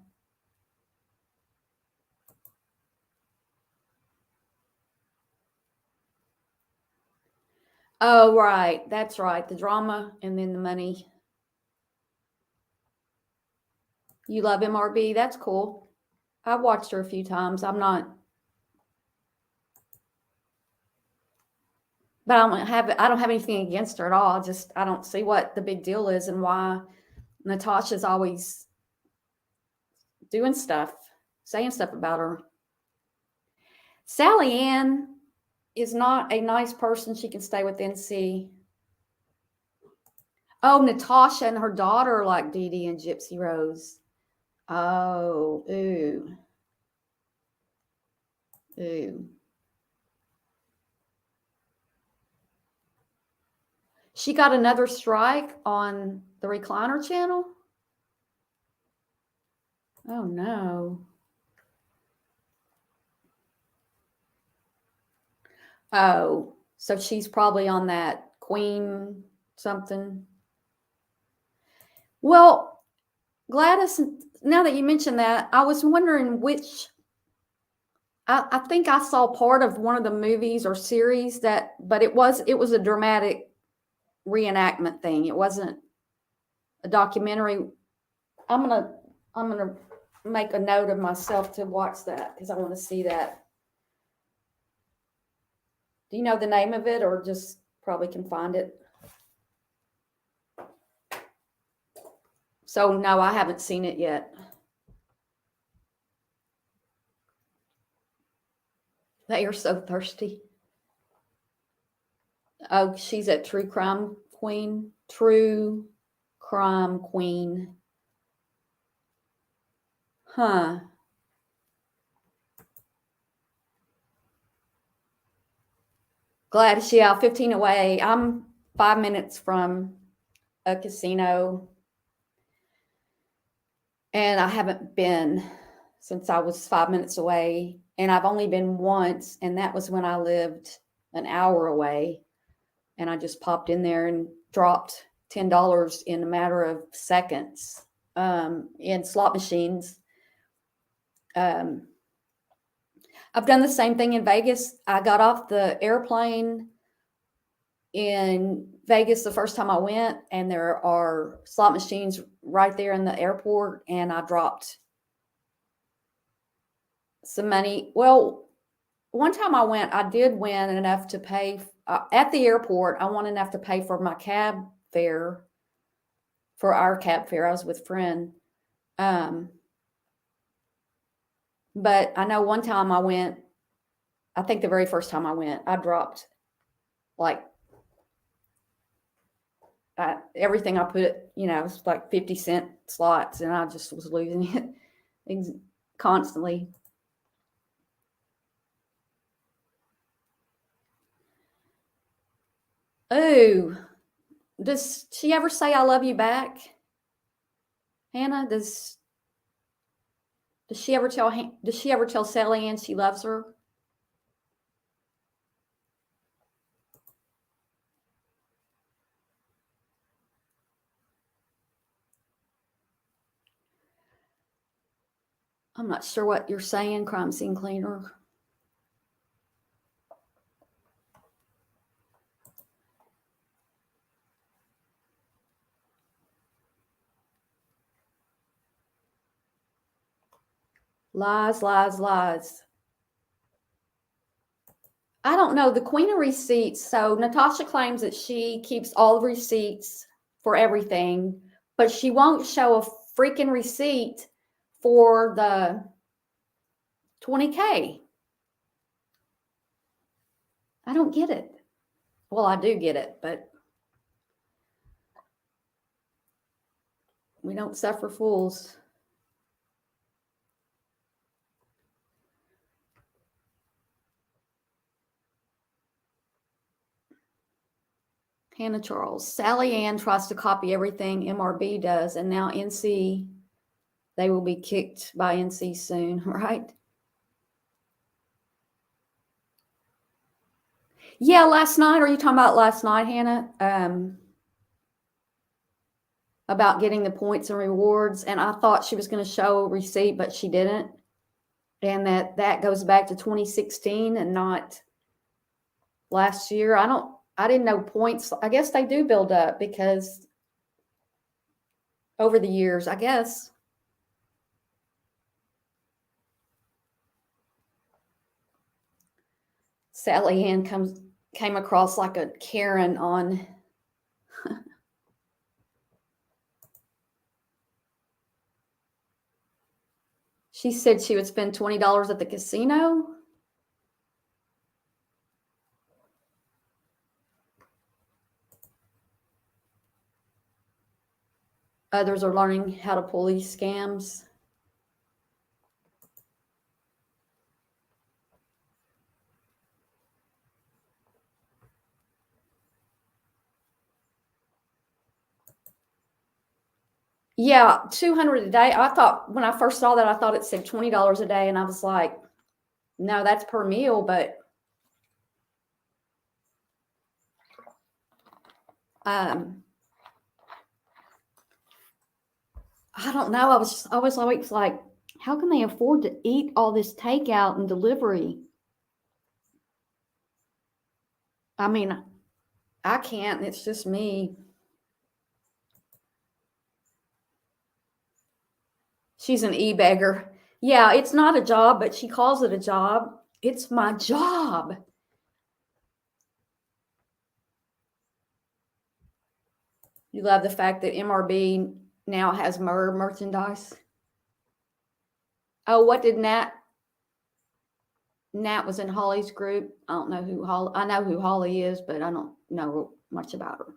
Oh, right. That's right. The drama and then the money. You love MRB? That's cool. I've watched her a few times. I'm not, but I don't have anything against her at all. I don't see what the big deal is and why Natasha's always doing stuff, saying stuff about her. Sally Ann is not a nice person. She can stay with NC. Oh, Natasha and her daughter like Dee Dee and Gypsy Rose. Oh, ooh. Ooh. She got another strike on the recliner channel? Oh, no. Oh, so she's probably on that Queen something. Well, Gladys, now that you mentioned that, I was wondering which, I think I saw part of one of the movies or series but it was a dramatic reenactment thing. It wasn't a documentary. I'm gonna make a note of myself to watch that because I want to see that. Do you know the name of it, or just probably can find it? So no, I haven't seen it yet. They are so thirsty. Oh, she's at True Crime Queen. True Crime Queen. Huh. Glad, yeah, 15 away. I'm 5 minutes from a casino. And I haven't been since I was 5 minutes away. And I've only been once, and that was when I lived an hour away. And I just popped in there and dropped $10 in a matter of seconds in slot machines. I've done the same thing in Vegas. I got off the airplane in Vegas the first time I went, and there are slot machines right there in the airport, and I dropped some money. Well, one time I went, I did win enough to pay at the airport. I won enough to pay for my cab fare, for our cab fare. I was with a friend. But I know one time I went, I think the very first time I went, I dropped like everything I put, it was like 50-cent slots, and I just was losing it constantly. Oh, does she ever say I love you back? Hannah, Does she ever tell Sally Ann she loves her? I'm not sure what you're saying, crime scene cleaner. Lies, lies, lies. I don't know. The Queen of Receipts. So Natasha claims that she keeps all the receipts for everything, but she won't show a freaking receipt for the 20K. I don't get it. Well, I do get it, but we don't suffer fools. Hannah Charles. Sally Ann tries to copy everything MRB does, and now NC, they will be kicked by NC soon, right? Yeah, last night. Are you talking about last night, Hannah? About getting the points and rewards, and I thought she was going to show a receipt, but she didn't. And that goes back to 2016 and not last year. I didn't know points. I guess they do build up because over the years, I guess. Sally Ann came across like a Karen on she said she would spend $20 at the casino. Others are learning how to pull these scams. Yeah, 200 a day. I thought when I first saw that, I thought it said $20 a day, and I was like, no, that's per meal, but I don't know. I was always like, how can they afford to eat all this takeout and delivery? I mean, I can't. It's just me. She's an e-beggar. Yeah, it's not a job, but she calls it a job. It's my job. You love the fact that MRB now has merchandise. Oh, what did Nat was in Holly's group. I don't know who Holly. I know who Holly is, but I don't know much about her.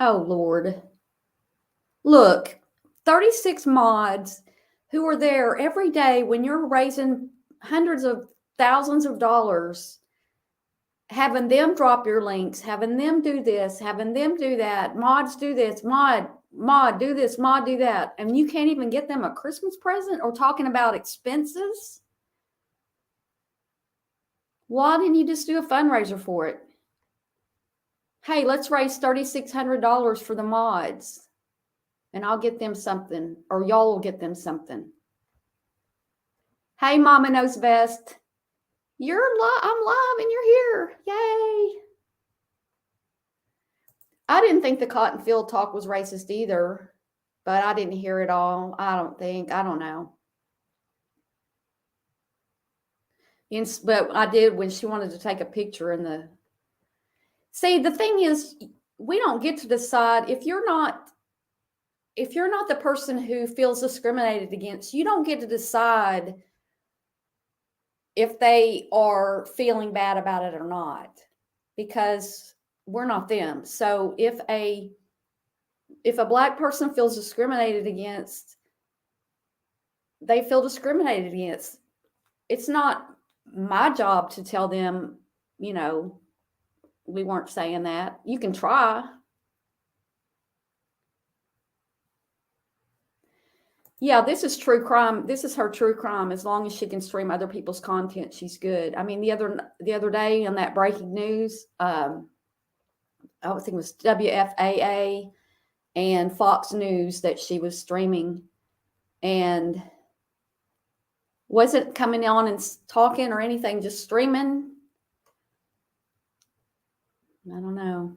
Oh, Lord. Look, 36 mods who are there every day when you're raising hundreds of thousands of dollars, having them drop your links, having them do this, having them do that, mods do this, mod do this, mod do that, and you can't even get them a Christmas present or talking about expenses? Why didn't you just do a fundraiser for it? Hey, let's raise $3,600 for the mods, and I'll get them something, or y'all will get them something. Hey, Mama Knows Best. I'm live and you're here. Yay. I didn't think the cotton field talk was racist either, but I didn't hear it all. I don't know. But I did when she wanted to take a picture in the. See, the thing is, we don't get to decide if you're not the person who feels discriminated against, you don't get to decide if they are feeling bad about it or not, because we're not them. So if a Black person feels discriminated against, they feel discriminated against. It's not my job to tell them, we weren't saying that. You can try. Yeah, this is true crime. This is her true crime. As long as she can stream other people's content, she's good. I mean, the other day on that breaking news, I think it was WFAA and Fox News that she was streaming, and wasn't coming on and talking or anything, just streaming. I don't know.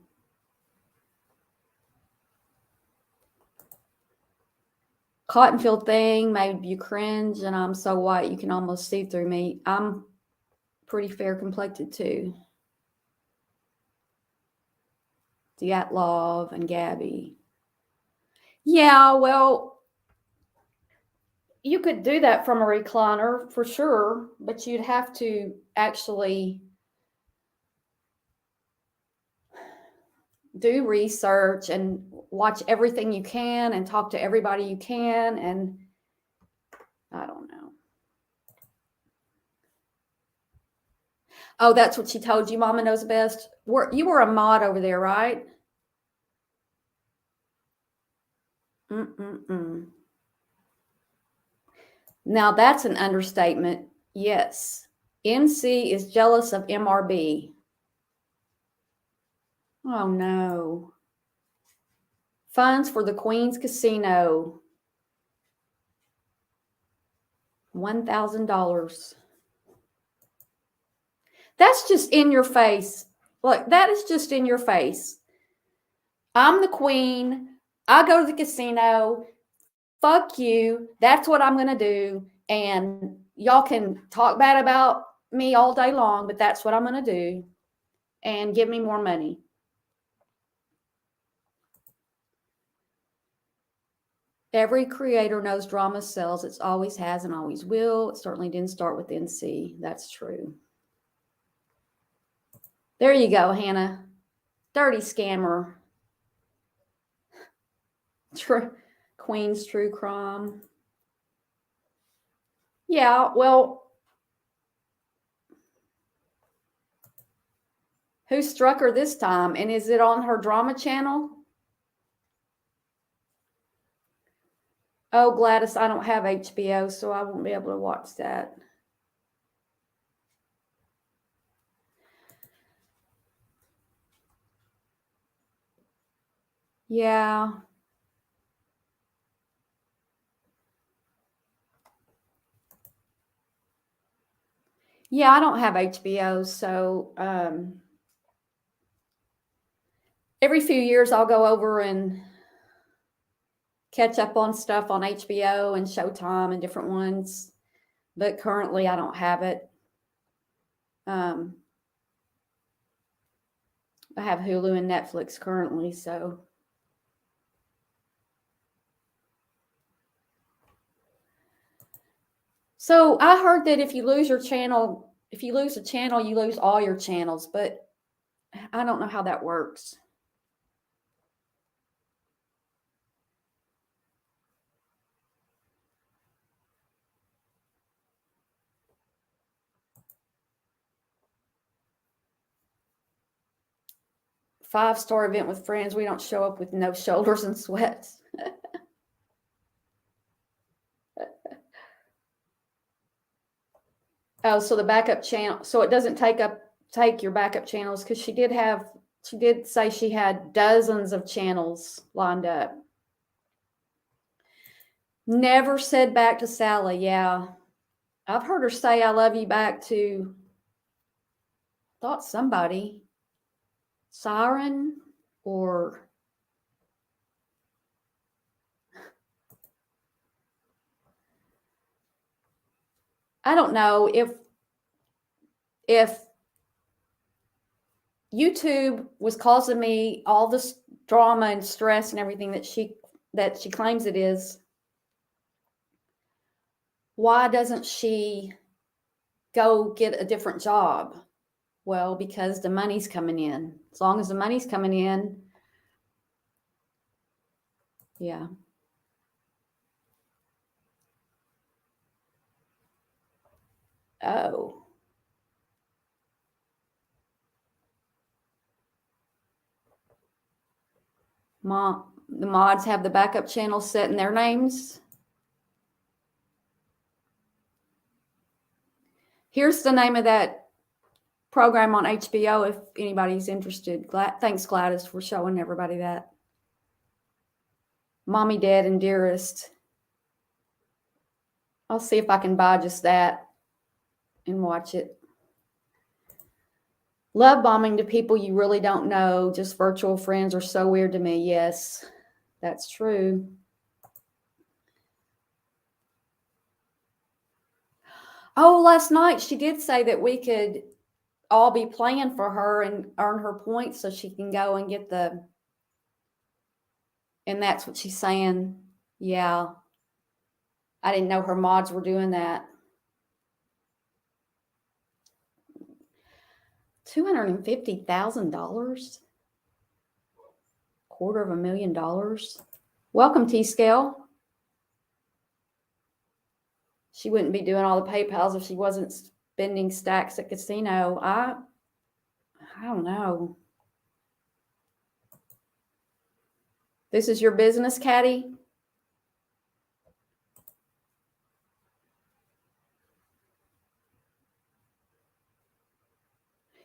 Cottonfield thing made you cringe, and I'm so white you can almost see through me. I'm pretty fair complected too. Dyatlov and Gabby. Yeah, well, you could do that from a recliner for sure, but you'd have to actually do research and watch everything you can and talk to everybody you can, and I don't know. Oh, that's what she told you. Mama knows best. You were a mod over there, right? Now that's an understatement. Yes. NC is jealous of MRB. Oh no. Funds for the Queen's Casino. $1,000. That's just in your face. Look, that is just in your face. I'm the queen. I go to the casino. Fuck you. That's what I'm going to do. And y'all can talk bad about me all day long, but that's what I'm going to do. And give me more money. Every creator knows drama sells. It always has and always will. It certainly didn't start with NC. That's true. There you go, Hannah. Dirty scammer. Queen's true crime. Yeah, well, who struck her this time? And is it on her drama channel? Oh, Gladys, I don't have HBO, so I won't be able to watch that. Yeah. Yeah, I don't have HBO, so every few years I'll go over and catch up on stuff on HBO and Showtime and different ones, but currently I don't have it. I have Hulu and Netflix currently, so. So I heard that if you lose your channel, if you lose a channel, you lose all your channels, but I don't know how that works. Five-star event with friends. We don't show up with no shoulders and sweats. Oh, so the backup channel. So it doesn't take your backup channels, because she did say she had dozens of channels lined up. Never said back to Sally. Yeah. I've heard her say I love you back to, thought somebody, Siren, or I don't know if YouTube was causing me all this drama and stress and everything that she claims it is. Why doesn't she go get a different job? Well, because the money's coming in. As long as the money's coming in, yeah. Oh. The mods have the backup channels set in their names. Here's the name of that program on HBO if anybody's interested. Thanks, Gladys, for showing everybody that. Mommy, Dad, and Dearest. I'll see if I can buy just that and watch it. Love bombing to people you really don't know. Just virtual friends are so weird to me. Yes, that's true. Oh, last night she did say that we could all be playing for her and earn her points so she can go and get the, and that's what she's saying. Yeah. I didn't know her mods were doing that. $250,000? $250,000? Welcome, T-Scale. She wouldn't be doing all the PayPals if she wasn't spending stacks at casino. I don't know. This is your business, Caddy?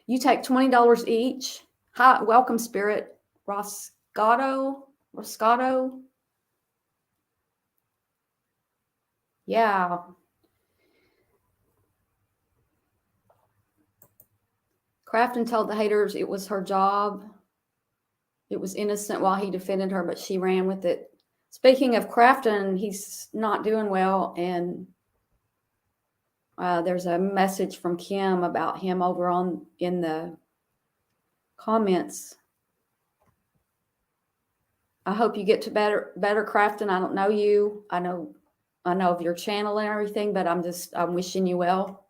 You take $20 each. Hi, welcome, Spirit. Roscato. Yeah. Crafton told the haters it was her job. It was innocent while he defended her, but she ran with it. Speaking of Crafton, he's not doing well, and there's a message from Kim about him over in the comments. I hope you get to better, Crafton. I don't know you. I know of your channel and everything, but I'm wishing you well.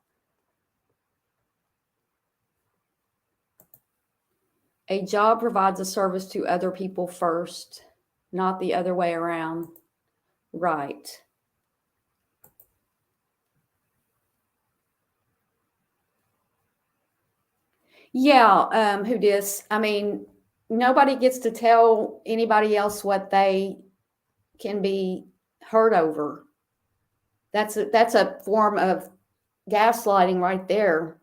A job provides a service to other people first, not the other way around. Right. Yeah, who dis? I mean, nobody gets to tell anybody else what they can be hurt over. That's a form of gaslighting right there.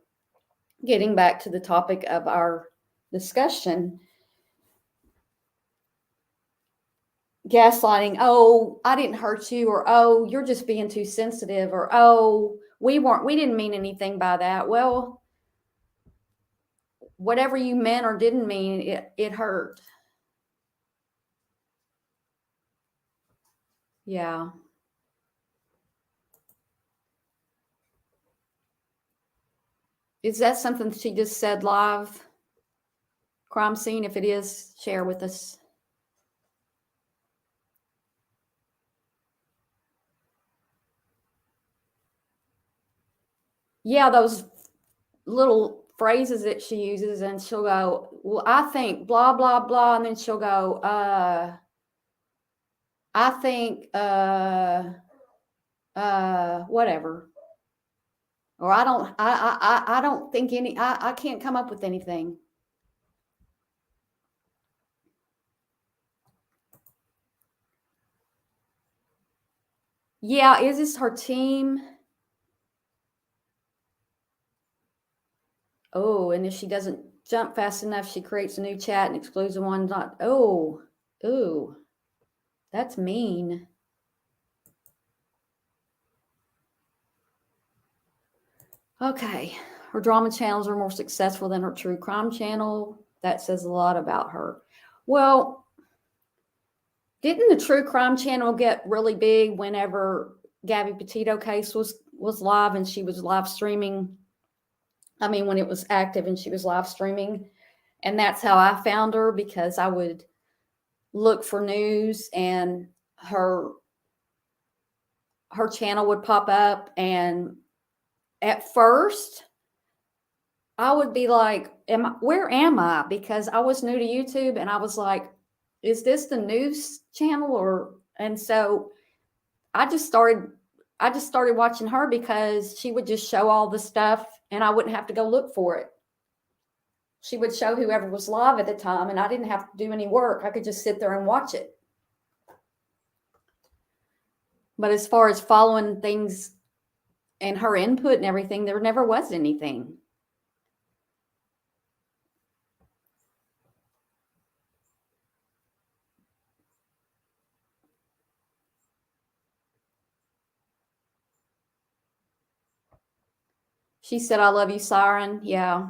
Getting back to the topic of our discussion. Gaslighting, oh, I didn't hurt you, or oh, you're just being too sensitive, or oh, we didn't mean anything by that. Well, whatever you meant or didn't mean, it hurt. Yeah. Is that something she just said live? Crime scene? If it is, share with us. Yeah, those little phrases that she uses, and she'll go, well, I think blah, blah, blah. And then she'll go, I think, whatever. Or I don't think I can't come up with anything. Yeah, is this her team? Oh, and if she doesn't jump fast enough, she creates a new chat and excludes the one not. Oh, ooh, that's mean. Okay, her drama channels are more successful than her true crime channel. That says a lot about her. Well, didn't the true crime channel get really big whenever Gabby Petito case was live and she was live streaming? I mean, when it was active and she was live streaming. And that's how I found her, because I would look for news and her channel would pop up. And at first I would be like, where am I? Because I was new to YouTube and I was like, is this the news channel? And so I just started watching her because she would just show all the stuff and I wouldn't have to go look for it. she would show whoever was live at the time, and I didn't have to do any work. I could just sit there and watch it. But as far as following things and her input and everything, there never was anything. She said, I love you, Siren. Yeah.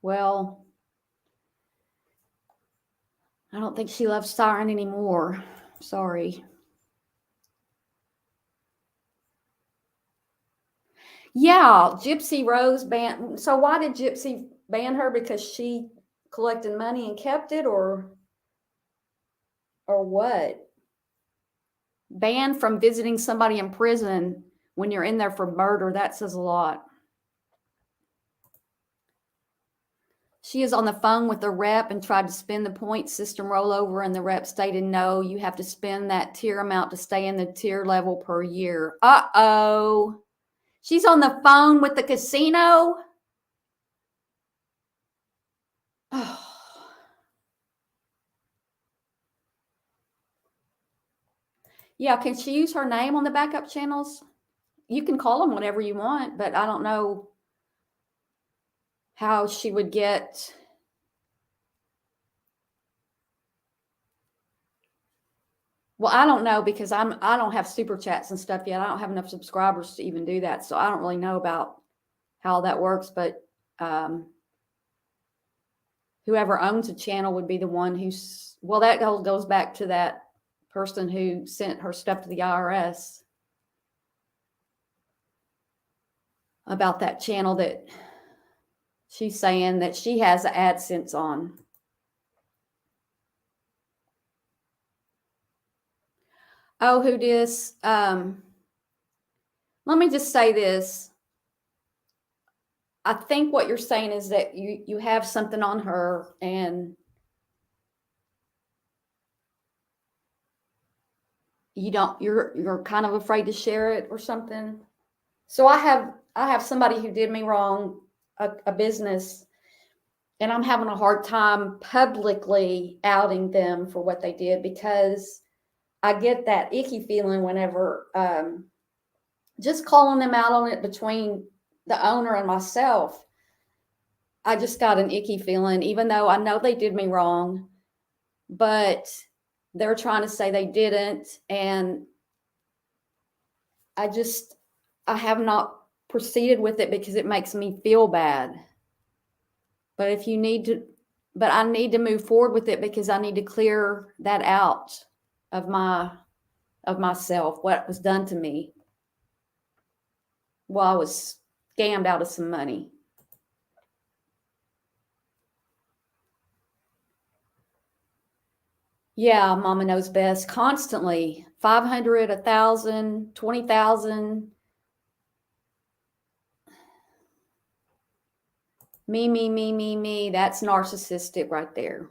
Well, I don't think she loves Siren anymore. Sorry. Yeah, Gypsy Rose banned. So why did Gypsy ban her? Because she collected money and kept it, or what? Banned from visiting somebody in prison when you're in there for murder. That says a lot. She is on the phone with the rep and tried to spin the point system rollover, and the rep stated, no, you have to spend that tier amount to stay in the tier level per year. Uh-oh. She's on the phone with the casino? Oh. Yeah, can she use her name on the backup channels? You can call them whatever you want, but I don't know how she would get... Well, I don't know, because I don't have super chats and stuff yet. I don't have enough subscribers to even do that, so I don't really know about how that works. But whoever owns a channel would be the one who's... Well, that goes back to that person who sent her stuff to the IRS about that channel that she's saying that she has AdSense on. Oh, who dis? Let me just say this. I think what you're saying is that you have something on her and you're kind of afraid to share it or something. So I have somebody who did me wrong, a business, and I'm having a hard time publicly outing them for what they did, because I get that icky feeling whenever just calling them out on it between the owner and myself. I just got an icky feeling, even though I know they did me wrong, but they're trying to say they didn't. And I have not proceeded with it because it makes me feel bad. But I need to move forward with it, because I need to clear that out of myself, what was done to me while I was scammed out of some money. Yeah, Mama knows best. Constantly 500, 1,000, 20,000. Me. That's narcissistic right there.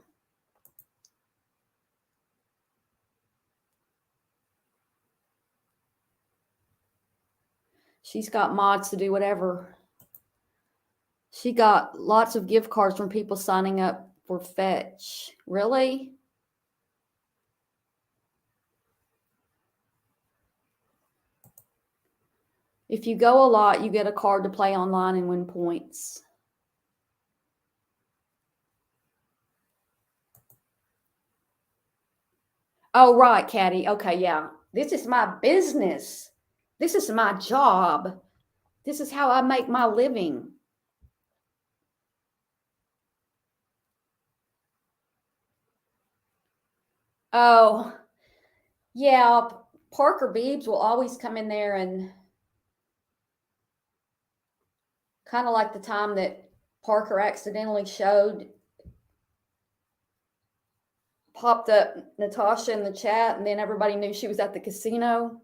She's got mods to do whatever. She got lots of gift cards from people signing up for Fetch. Really? If you go a lot, you get a card to play online and win points. Oh, right, Caddy. Okay, yeah. This is my business. This is my job. This is how I make my living. Oh, yeah. Parker Beebs will always come in there, and kind of like the time that Parker accidentally popped up Natasha in the chat, and then everybody knew she was at the casino.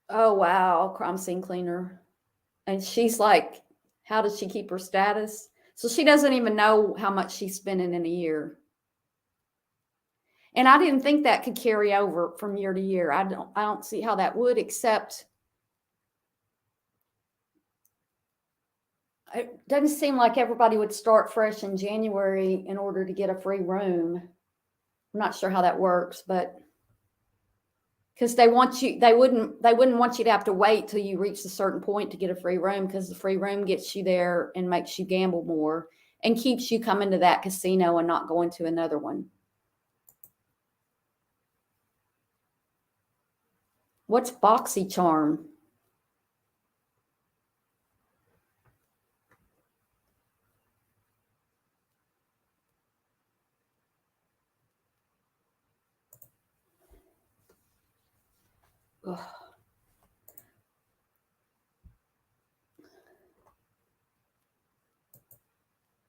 Oh, wow. Crime scene cleaner. And she's like, how does she keep her status? So she doesn't even know how much she's spending in a year. And I didn't think that could carry over from year to year. I don't see how that would, except it doesn't seem like everybody would start fresh in January in order to get a free room. I'm not sure how that works, but because they wouldn't want you to have to wait till you reach a certain point to get a free room, because the free room gets you there and makes you gamble more and keeps you coming to that casino and not going to another one. What's BoxyCharm? Ugh.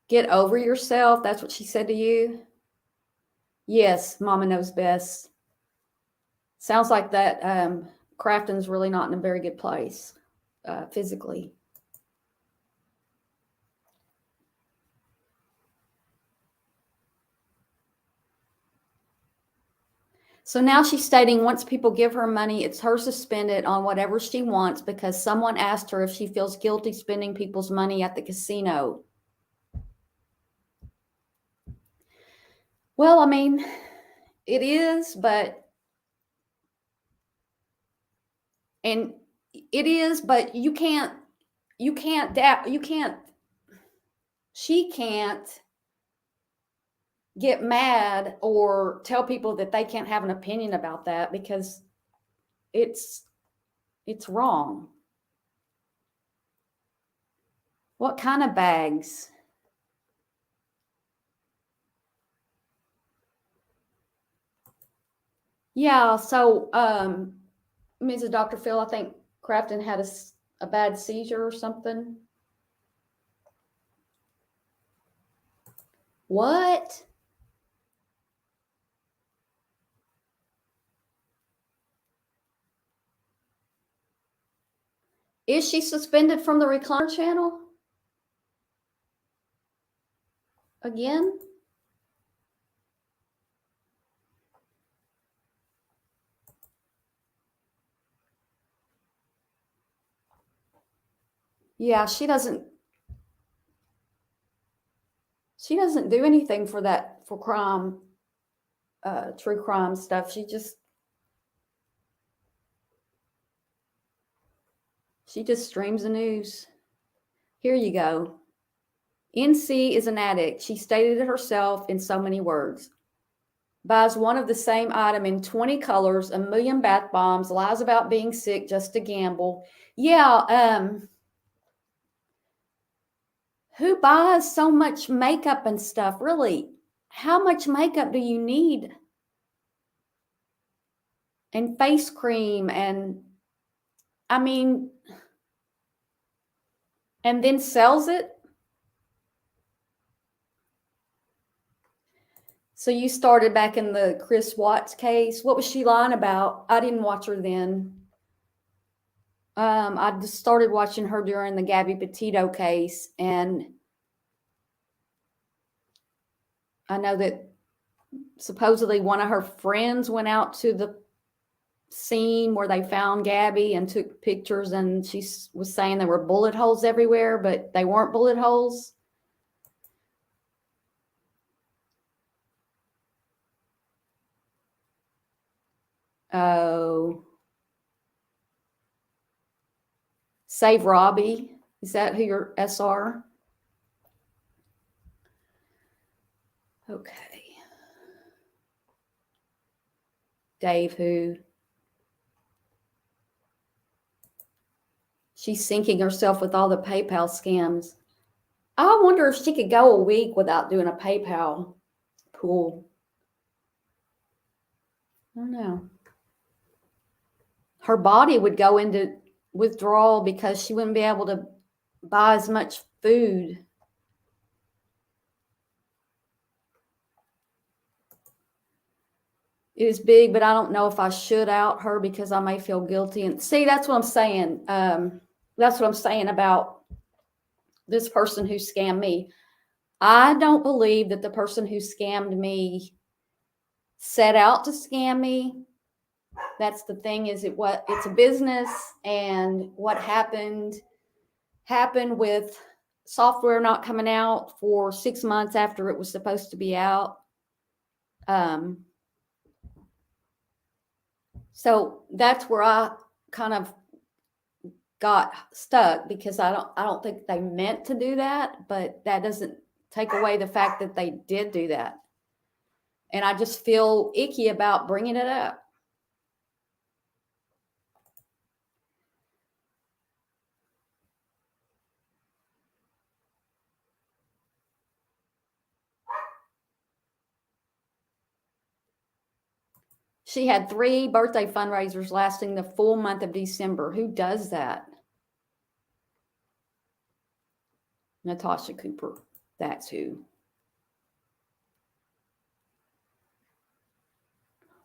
Get over yourself. That's what she said to you? Yes, Mama knows best. Sounds like that Crafton's really not in a very good place physically. So now she's stating once people give her money, it's hers to spend it on whatever she wants because someone asked her if she feels guilty spending people's money at the casino. Well, I mean, it is, but you can't, she can't get mad or tell people that they can't have an opinion about that because it's wrong. What kind of bags? Yeah, so Mrs. Dr. Phil, I think Crafton had a bad seizure or something. What? Is she suspended from the Recliner channel? Again? Yeah, she doesn't do anything for crime, true crime stuff. She just streams the news. Here you go. NC is an addict. She stated it herself in so many words. Buys one of the same item in 20 colors, a million bath bombs, lies about being sick just to gamble. Yeah, who buys so much makeup and stuff? Really, how much makeup do you need? And face cream and, I mean, and then sells it? So you started back in the Chris Watts case. What was she lying about? I didn't watch her then. I just started watching her during the Gabby Petito case, and I know that supposedly one of her friends went out to the scene where they found Gabby and took pictures, and she was saying there were bullet holes everywhere, but they weren't bullet holes. Oh. Save Robbie. Is that who your SR? Okay. Dave who? She's sinking herself with all the PayPal scams. I wonder if she could go a week without doing a PayPal pool. I don't know. Her body would go into withdrawal because she wouldn't be able to buy as much food. It is big, but I don't know if I should out her because I may feel guilty. And see, that's what I'm saying. That's what I'm saying about this person who scammed me. I don't believe that the person who scammed me set out to scam me. That's the thing, is it's a business, and what happened with software not coming out for 6 months after it was supposed to be out. So that's where I kind of got stuck, because I don't think they meant to do that, but that doesn't take away the fact that they did do that. And I just feel icky about bringing it up. She had 3 birthday fundraisers lasting the full month of December. Who does that? Natasha Cooper. That's who.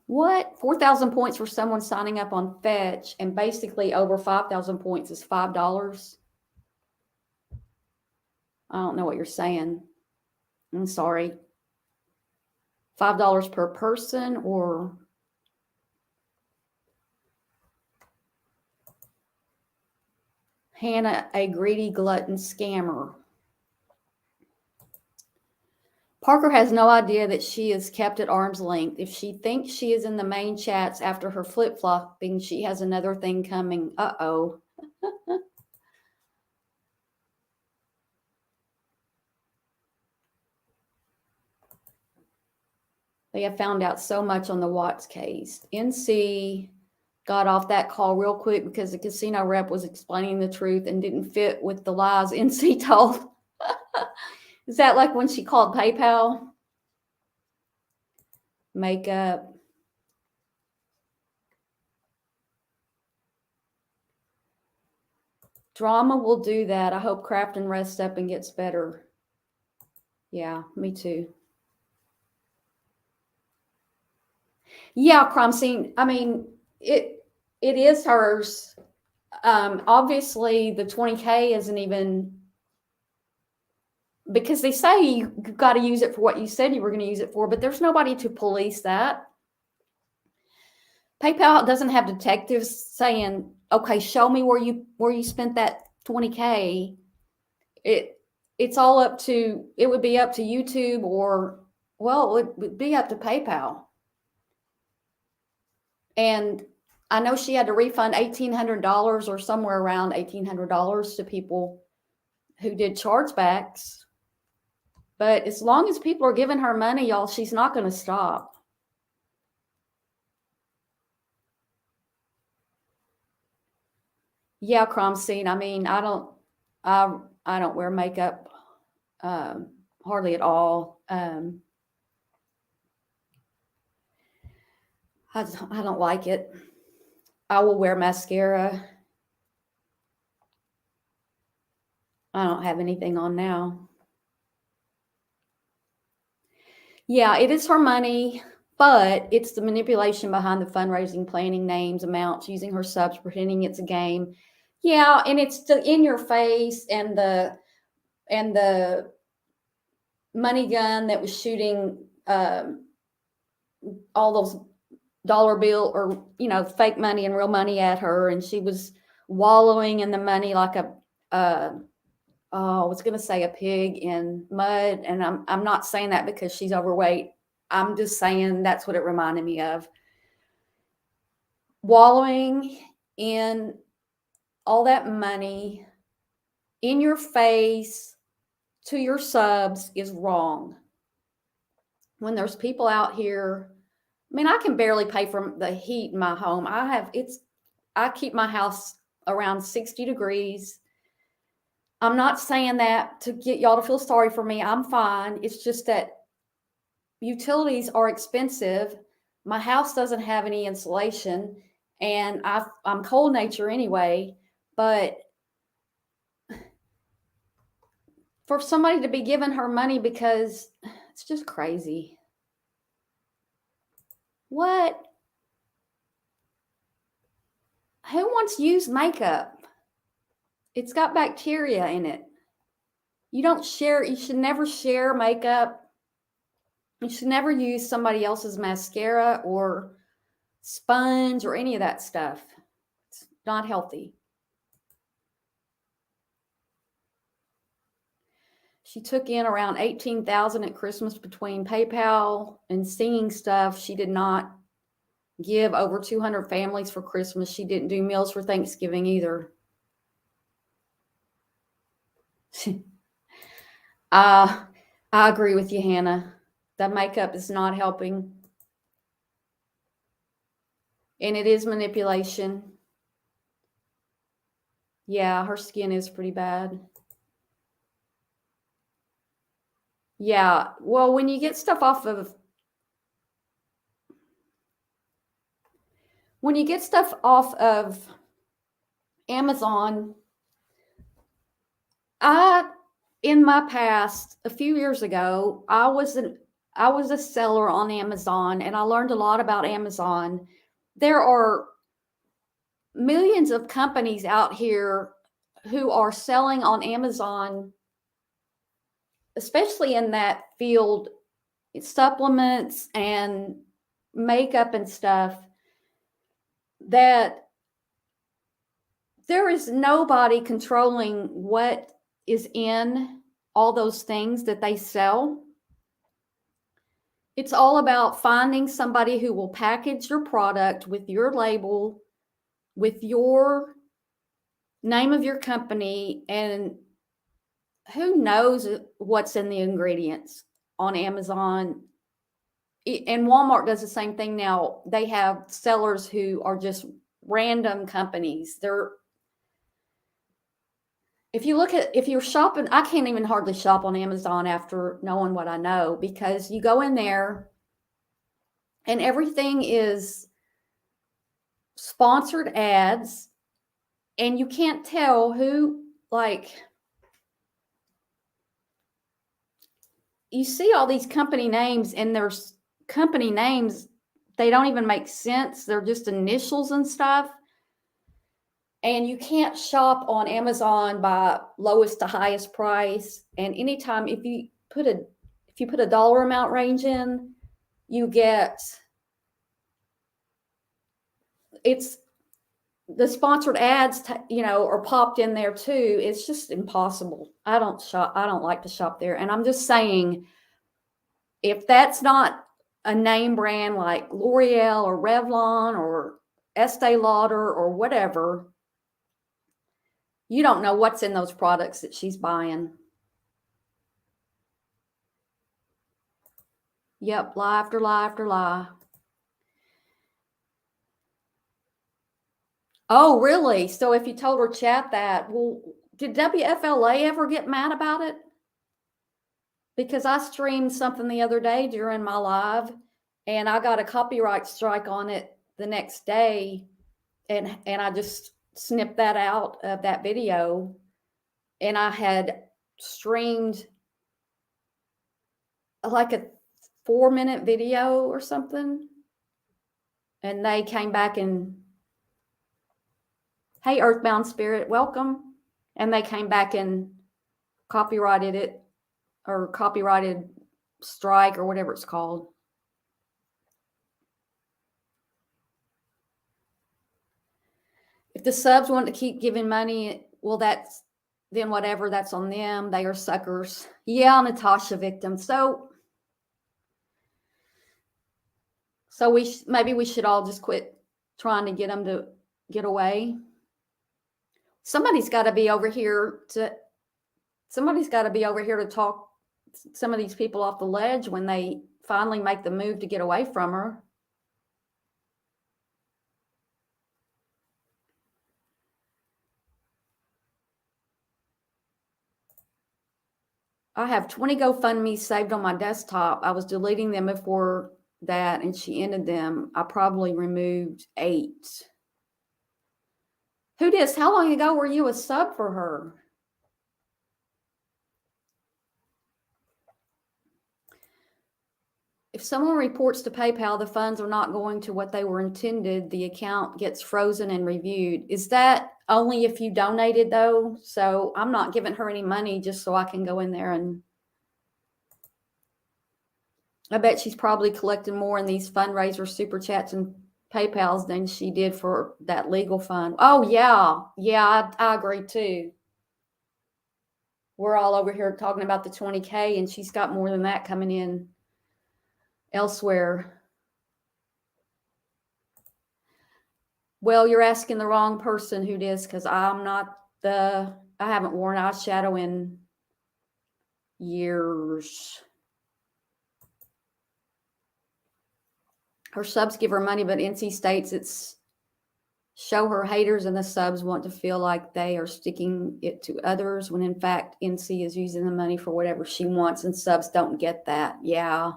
What? 4,000 points for someone signing up on Fetch, and basically over 5,000 points is $5. I don't know what you're saying. I'm sorry. $5 per person, or Hannah, a greedy glutton scammer. Parker has no idea that she is kept at arm's length. If she thinks she is in the main chats after her flip-flopping, she has another thing coming. Uh-oh. They have found out so much on the Watts case. NC got off that call real quick because the casino rep was explaining the truth and didn't fit with the lies NC told. Is that like when she called PayPal? Makeup. Drama will do that. I hope Crafton rests up and gets better. Yeah, me too. Yeah, crime scene. I mean, it is hers. Obviously, the 20K isn't even, because they say you've got to use it for what you said you were going to use it for, but there's nobody to police that. PayPal doesn't have detectives saying, okay, show me where you spent that 20K. It's all up to, it would be up to YouTube, or, well, it would be up to PayPal. And I know she had to refund $1,800 or somewhere around $1,800 to people who did chargebacks. But as long as people are giving her money, y'all, she's not going to stop. Yeah, crime scene. I mean, I don't wear makeup hardly at all. I don't like it. I will wear mascara. I don't have anything on now. Yeah, it is her money, but it's the manipulation behind the fundraising, planning names, amounts, using her subs, pretending it's a game. Yeah, and it's in your face, and the money gun that was shooting all those dollar bill, or fake money and real money at her, and she was wallowing in the money like I was going to say a pig in mud, and I'm not saying that because she's overweight. I'm just saying that's what it reminded me of. Wallowing in all that money in your face to your subs is wrong. When there's people out here, I mean, I can barely pay for the heat in my home. I keep my house around 60 degrees. I'm not saying that to get y'all to feel sorry for me. I'm fine. It's just that utilities are expensive. My house doesn't have any insulation, and I'm cold nature anyway. But for somebody to be giving her money, because it's just crazy. What? Who wants used makeup? It's got bacteria in it. You don't share. You should never share makeup. You should never use somebody else's mascara or sponge or any of that stuff. It's not healthy. She took in around $18,000 at Christmas between PayPal and singing stuff. She did not give over 200 families for Christmas. She didn't do meals for Thanksgiving either. I agree with you, Hannah. That makeup is not helping. And it is manipulation. Yeah, her skin is pretty bad. Yeah, well, when you get stuff off of Amazon, in my past, a few years ago, I was a seller on Amazon, and I learned a lot about Amazon. There are millions of companies out here who are selling on Amazon, especially in that field, supplements and makeup and stuff, that there is nobody controlling what is in all those things that they sell. It's all about finding somebody who will package your product with your label, with your name of your company, and who knows what's in the ingredients on Amazon. And Walmart does the same thing now. They have sellers who are just random companies. If you're shopping, I can't even hardly shop on Amazon after knowing what I know, because you go in there and everything is sponsored ads, and you can't tell who, like, you see all these company names, and there's company names, they don't even make sense. They're just initials and stuff. And you can't shop on Amazon by lowest to highest price. And anytime if you put a dollar amount range in, you get, it's the sponsored ads, are popped in there too. It's just impossible. I don't like to shop there. And I'm just saying, if that's not a name brand like L'Oreal or Revlon or Estee Lauder or whatever, you don't know what's in those products that she's buying. Yep, lie after lie after lie. Oh, really? So if you told her chat that, well, did WFLA ever get mad about it? Because I streamed something the other day during my live, and I got a copyright strike on it the next day, and I just snipped that out of that video, and I had streamed like a 4-minute video or something, and they came back and, hey, Earthbound Spirit, welcome. And they came back and copyrighted it, or copyrighted strike, or whatever it's called. If the subs want to keep giving money, well, then whatever, that's on them. They are suckers. Yeah, Natasha victim. So maybe we should all just quit trying to get them to get away. Somebody's got to be over here to talk some of these people off the ledge when they finally make the move to get away from her. I have 20 GoFundMe saved on my desktop. I was deleting them before that, and she ended them. I probably removed 8. Who dis? How long ago were you a sub for her? If someone reports to PayPal the funds are not going to what they were intended, the account gets frozen and reviewed. Is that only if you donated, though? So I'm not giving her any money just so I can go in there and... I bet she's probably collecting more in these fundraisers, super chats, and PayPals than she did for that legal fund. Oh, yeah. Yeah, I agree too. We're all over here talking about the 20K, and she's got more than that coming in elsewhere. Well, you're asking the wrong person who it is, because I haven't worn eyeshadow in years. Her subs give her money, but NC states it's show her haters, and the subs want to feel like they are sticking it to others, when in fact NC is using the money for whatever she wants, and subs don't get that. Yeah.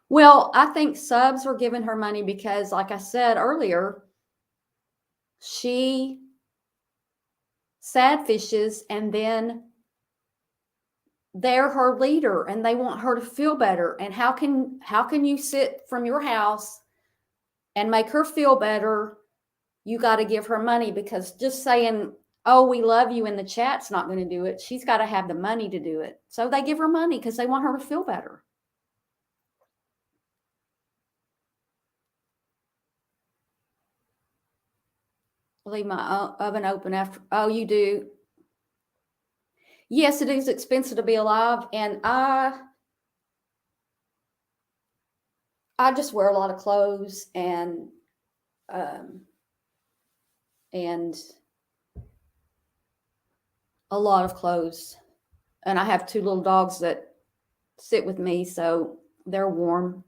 Well, I think subs are giving her money because, like I said earlier, she sad fishes, and then they're her leader and they want her to feel better. And how can you sit from your house and make her feel better? You got to give her money, because just saying, oh, we love you in the chat's not going to do it. She's got to have the money to do it. So they give her money because they want her to feel better. Leave my oven open after. Oh, you do? Yes, it is expensive to be alive. And I just wear a lot of clothes and a lot of clothes. And I have 2 little dogs that sit with me, so they're warm.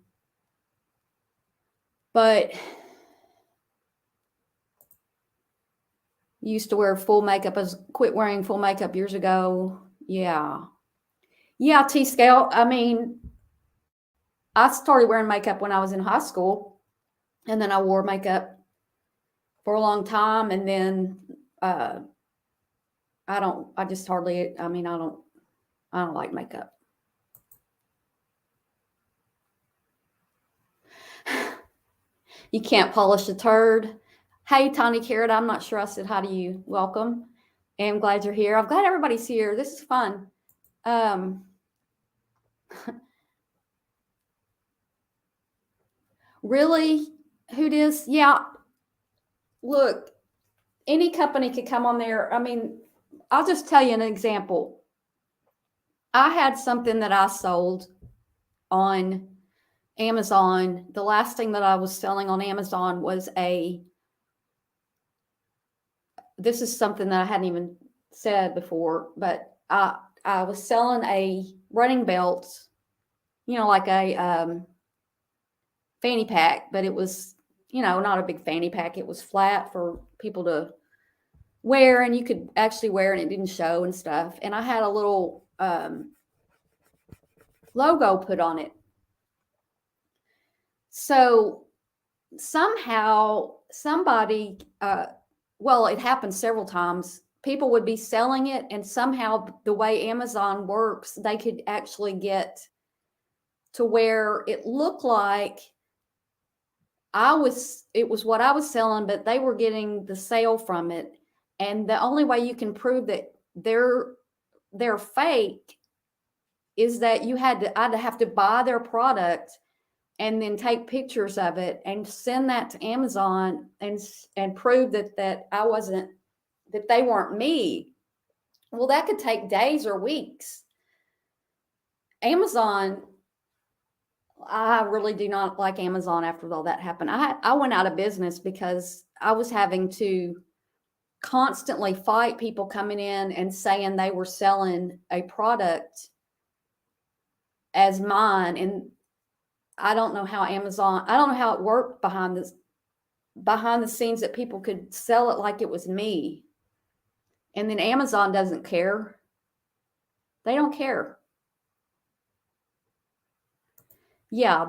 But used to wear full makeup. I quit wearing full makeup years ago. Yeah. Yeah, T-scale. I mean, I started wearing makeup when I was in high school, and then I wore makeup for a long time, and then I don't like makeup. You can't polish a turd. Hey, Tiny Carrot, I'm not sure I said hi to you. Welcome. I'm glad you're here. I'm glad everybody's here. This is fun. Really? Who does? Yeah. Look, any company could come on there. I mean, I'll just tell you an example. I had something that I sold on Amazon. The last thing that I was selling on Amazon was this is something that I hadn't even said before, but I was selling a running belt, like a fanny pack, but it was, not a big fanny pack. It was flat for people to wear, and you could actually wear, and it didn't show and stuff. And I had a little logo put on it. So somehow somebody, it happened several times. People would be selling it, and somehow the way Amazon works, they could actually get to where it looked like it was what I was selling, but they were getting the sale from it. And the only way you can prove that they're fake is that I'd have to buy their product and then take pictures of it and send that to Amazon and prove that they weren't me. Well, that could take days or weeks. Amazon, I really do not like Amazon after all that happened. I went out of business because I was having to constantly fight people coming in and saying they were selling a product as mine. And I don't know how it worked behind the scenes, that people could sell it like it was me. And then Amazon doesn't care. They don't care. Yeah,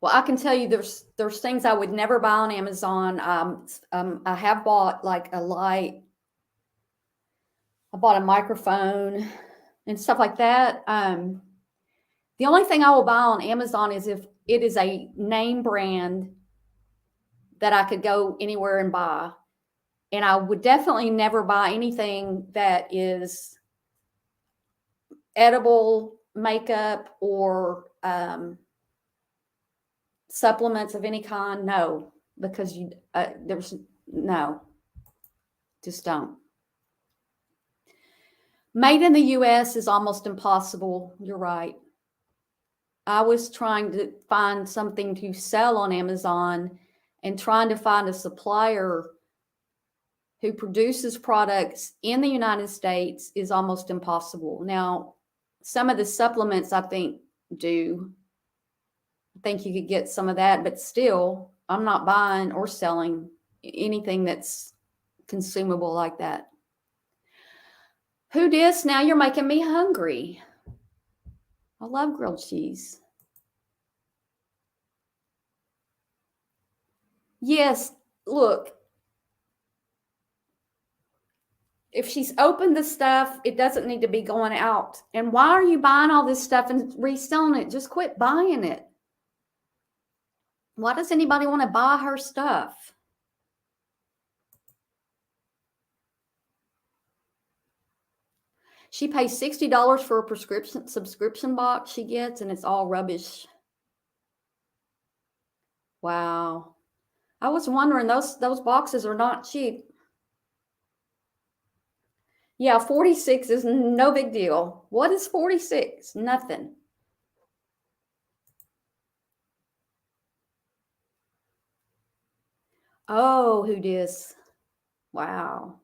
I can tell you there's things I would never buy on Amazon. I have bought like a light. I bought a microphone and stuff like that. The only thing I will buy on Amazon is if it is a name brand that I could go anywhere and buy. And I would definitely never buy anything that is edible makeup or supplements of any kind. No, because no, just don't. Made in the US is almost impossible. You're right. I was trying to find something to sell on Amazon and trying to find a supplier who produces products in the United States is almost impossible. Now, some of the supplements I think do. I think you could get some of that, but still, I'm not buying or selling anything that's consumable like that. Who dis? Now you're making me hungry. I love grilled cheese. Yes, look, if she's opened the stuff, it doesn't need to be going out. And why are you buying all this stuff and reselling it? Just quit buying it. Why does anybody want to buy her stuff? She pays $60 for a subscription box she gets, and it's all rubbish. Wow. I was wondering, those boxes are not cheap. Yeah, 46 is no big deal. What is 46? Nothing. Oh, who dis? Wow.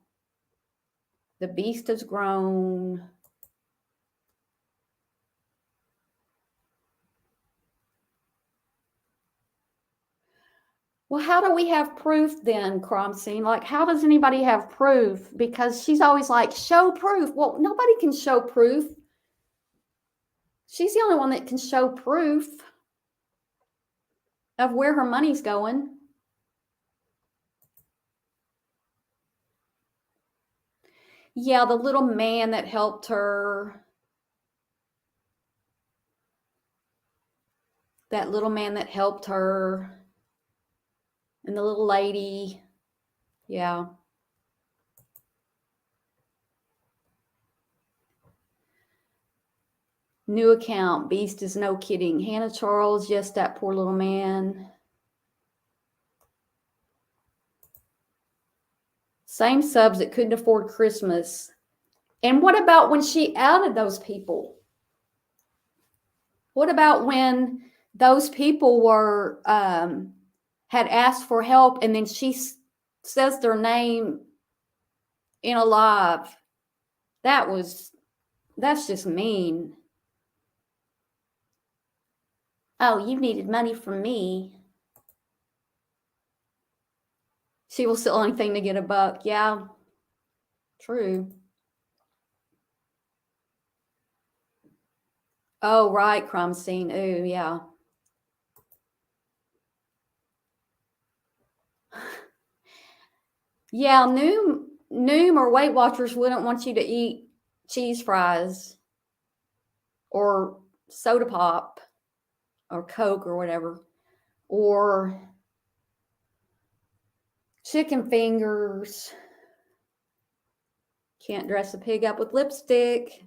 The beast has grown. Well, how do we have proof then, crime scene? Like, how does anybody have proof? Because she's always like, show proof. Well, nobody can show proof. She's the only one that can show proof of where her money's going. Yeah, the little man that helped her. That little man that helped her. And the little lady. Yeah. New account. Beast is no kidding. Hannah Charles. Yes, that poor little man. Same subs that couldn't afford Christmas. And what about when she outed those people? What about when those people were had asked for help and then she says their name in a live? That's just mean. Oh, you needed money from me. She will sell anything to get a buck. Yeah, true. Oh, right, crime scene. Ooh, yeah. Yeah, Noom or Weight Watchers wouldn't want you to eat cheese fries or soda pop or Coke or whatever, or chicken fingers. Can't dress a pig up with lipstick.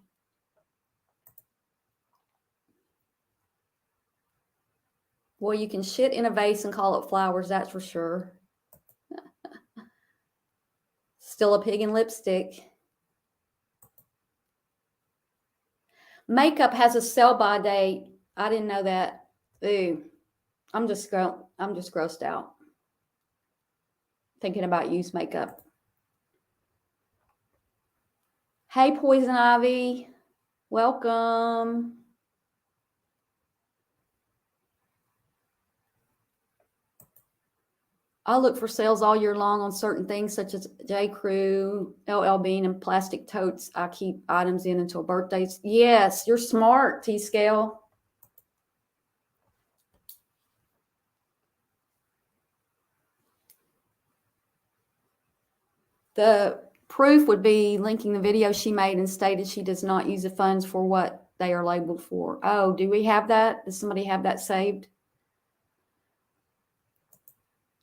Well, you can shit in a vase and call it flowers, that's for sure. Still a pig in lipstick. Makeup has a sell-by date. I didn't know that. Ooh, I'm just grossed out thinking about used makeup. Hey, Poison Ivy, welcome. I look for sales all year long on certain things such as J. Crew, LL Bean, and plastic totes. I keep items in until birthdays. Yes, you're smart, T-Scale. The proof would be linking the video she made and stated she does not use the funds for what they are labeled for. Oh, do we have that? Does somebody have that saved?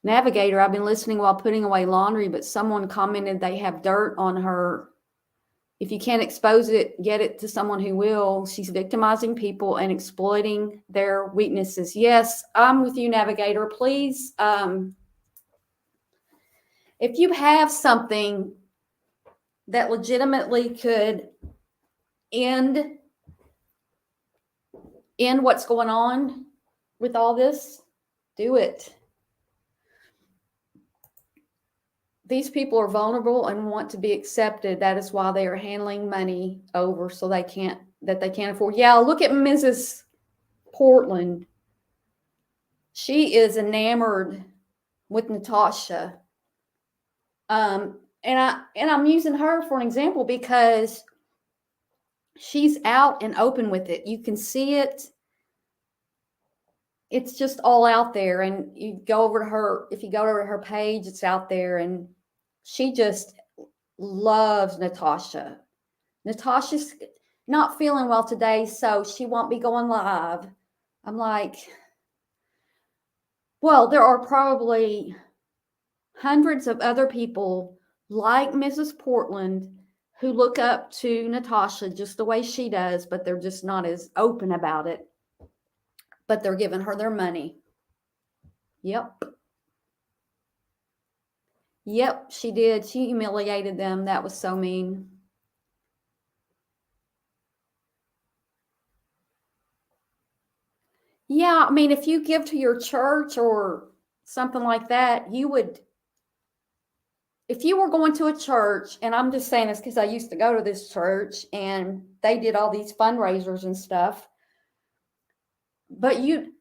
Navigator, I've been listening while putting away laundry, but someone commented they have dirt on her. If you can't expose it, get it to someone who will. She's victimizing people and exploiting their weaknesses. Yes, I'm with you, Navigator. Please, if you have something that legitimately could end what's going on with all this, do it. These people are vulnerable and want to be accepted. That is why they are handling money over so they can't afford. Yeah, look at Mrs. Portland. She is enamored with Natasha. And I'm using her for an example because she's out and open with it. You can see it. It's just all out there. And you go over to her, if you go over to her page, it's out there. And she just loves Natasha. Natasha's not feeling well today, so she won't be going live. I'm like, well, there are probably hundreds of other people like Mrs. Portland who look up to Natasha just the way she does, but they're just not as open about it. But they're giving her their money. Yep. Yep, she did. She humiliated them. That was so mean. Yeah, I mean, if you give to your church or something like that, you would, if you were going to a church, and I'm just saying this because I used to go to this church and they did all these fundraisers and stuff, but you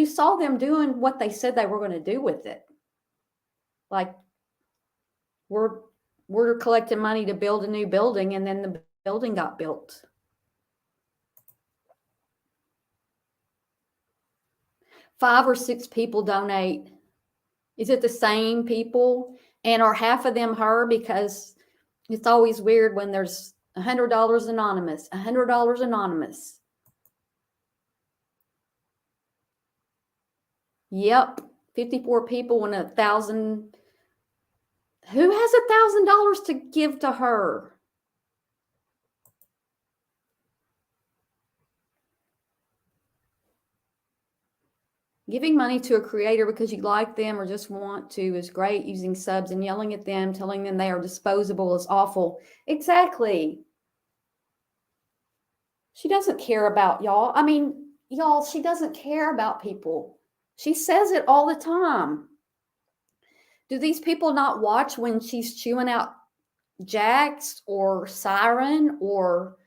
saw them doing what they said they were going to do with it. Like, we're collecting money to build a new building, and then the building got built. Five or six people donate. Is it the same people? And are half of them her? Because it's always weird when there's $100 anonymous, $100 anonymous. Yep, 54 people and 1,000. Who has $1,000 to give to her? Giving money to a creator because you like them or just want to is great. Using subs and yelling at them, telling them they are disposable is awful. Exactly. She doesn't care about y'all. I mean, y'all, she doesn't care about people. She says it all the time. Do these people not watch when she's chewing out Jax or Siren or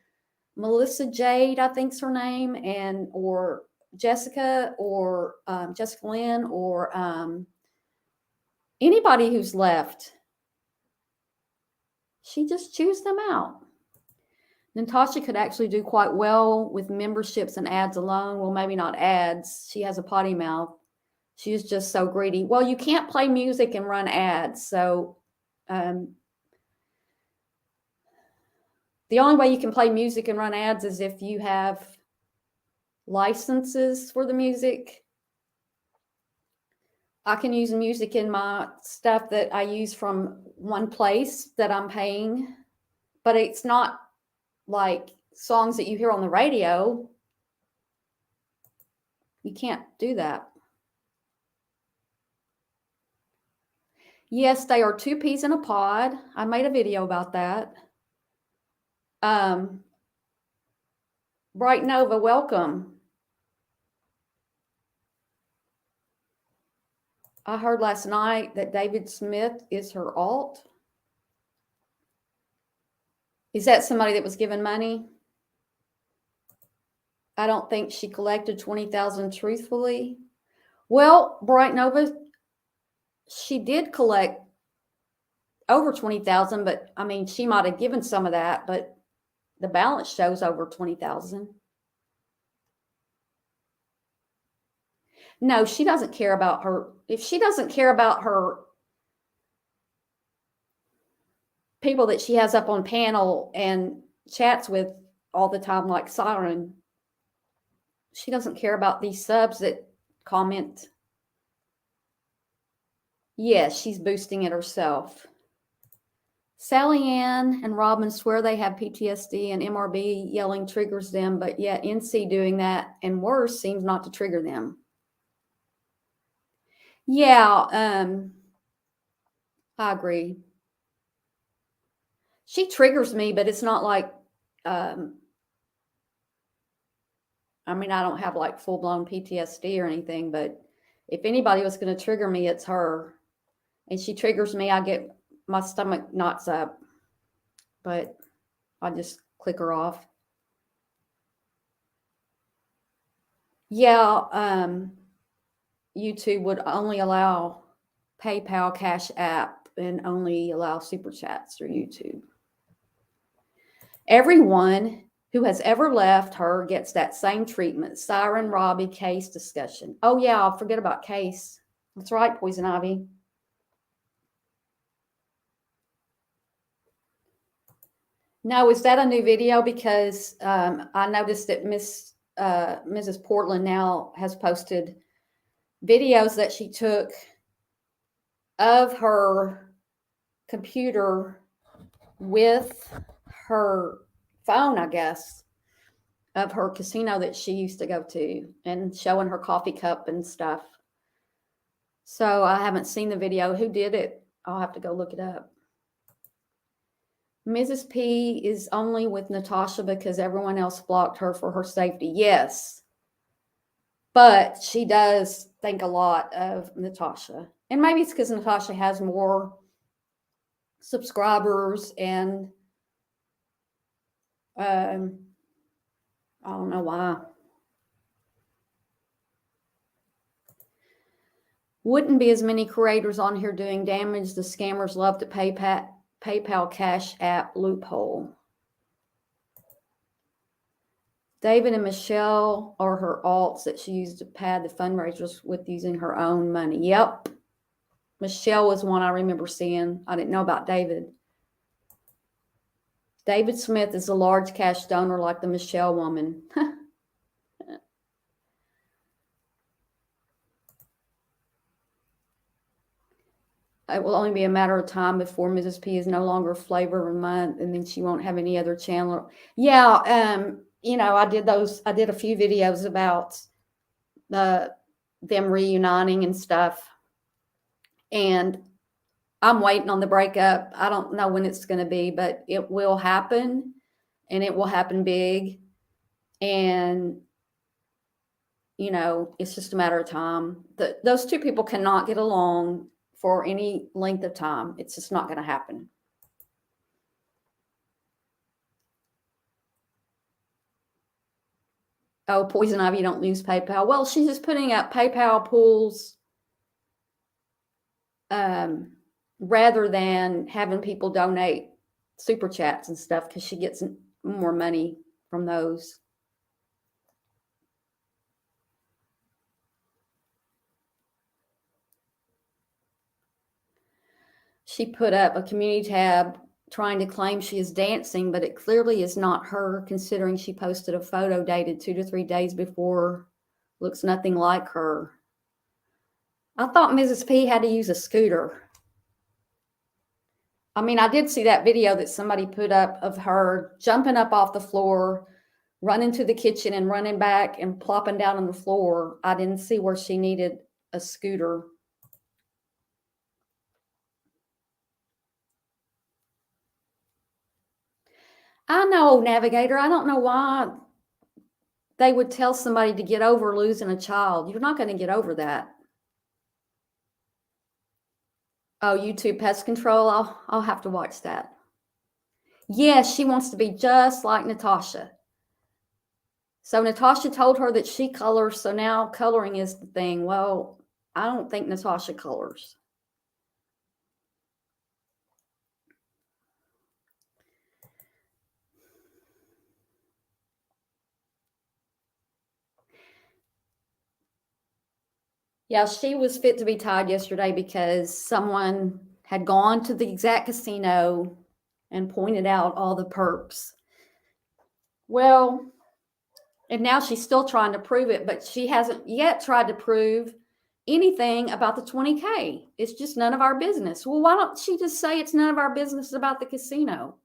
Melissa Jade, I think's her name, and or Jessica or Jessica Lynn or anybody who's left? She just chews them out. Natasha could actually do quite well with memberships and ads alone. Well, maybe not ads. She has a potty mouth. She is just so greedy. Well, you can't play music and run ads. So the only way you can play music and run ads is if you have licenses for the music. I can use music in my stuff that I use from one place that I'm paying, but it's not like songs that you hear on the radio. You can't do that. Yes, they are 2 peas in a pod. I made a video about that. Bright Nova, welcome. I heard last night that David Smith is her alt. Is that somebody that was given money? I don't think she collected 20,000 truthfully. Well, Bright Nova, she did collect over 20,000, but I mean, she might have given some of that, but the balance shows over 20,000. No, she doesn't care about her. If she doesn't care about her people that she has up on panel and chats with all the time, like Siren, she doesn't care about these subs that comment. Yes, she's boosting it herself. Sally Ann and Robin swear they have PTSD and MRB yelling triggers them, but yet NC doing that and worse seems not to trigger them. Yeah, I agree. She triggers me, but it's not like, I don't have like full-blown PTSD or anything, but if anybody was going to trigger me, it's her. And she triggers me, my stomach knots up, but I just click her off. Yeah, YouTube would only allow PayPal, Cash App, and only allow super chats through YouTube. Everyone who has ever left her gets that same treatment. Siren, Robbie, Case discussion. Oh yeah, I'll forget about Case. That's right, Poison Ivy. No, is that a new video? Because I noticed that Mrs. Portland now has posted videos that she took of her computer with her phone, I guess, of her casino that she used to go to, and showing her coffee cup and stuff. So I haven't seen the video. Who did it? I'll have to go look it up. Mrs. P is only with Natasha because everyone else blocked her for her safety. Yes. But she does think a lot of Natasha. And maybe it's because Natasha has more subscribers and I don't know why. Wouldn't be as many creators on here doing damage. The scammers love to PayPal Cash App loophole. David and Michelle are her alts that she used to pad the fundraisers with using her own money. Yep. Michelle was one I remember seeing. I didn't know about David. David Smith is a large cash donor like the Michelle woman. It will only be a matter of time before Mrs. P is no longer flavor of the month, and then she won't have any other channel. Yeah, I did a few videos about them reuniting and stuff, and I'm waiting on the breakup. I don't know when it's going to be, but it will happen, and it will happen big, and it's just a matter of time. Those two people cannot get along for any length of time. It's just not going to happen. Oh, Poison Ivy, you don't use PayPal. Well, she's just putting up PayPal pools rather than having people donate super chats and stuff, because she gets more money from those. She put up a community tab trying to claim she is dancing, but it clearly is not her, considering she posted a photo dated 2 to 3 days before. Looks nothing like her. I thought Mrs. P had to use a scooter. I did see that video that somebody put up of her jumping up off the floor, running to the kitchen and running back and plopping down on the floor. I didn't see where she needed a scooter. I know, Navigator. I don't know why they would tell somebody to get over losing a child. You're not going to get over that. Oh, YouTube pest control. I'll have to watch that. Yes, she wants to be just like Natasha. So Natasha told her that she colors, so now coloring is the thing. Well, I don't think Natasha colors. Yeah, she was fit to be tied yesterday because someone had gone to the exact casino and pointed out all the perks. Well, and now she's still trying to prove it, but she hasn't yet tried to prove anything about the 20K. It's just none of our business. Well, why don't she just say it's none of our business about the casino?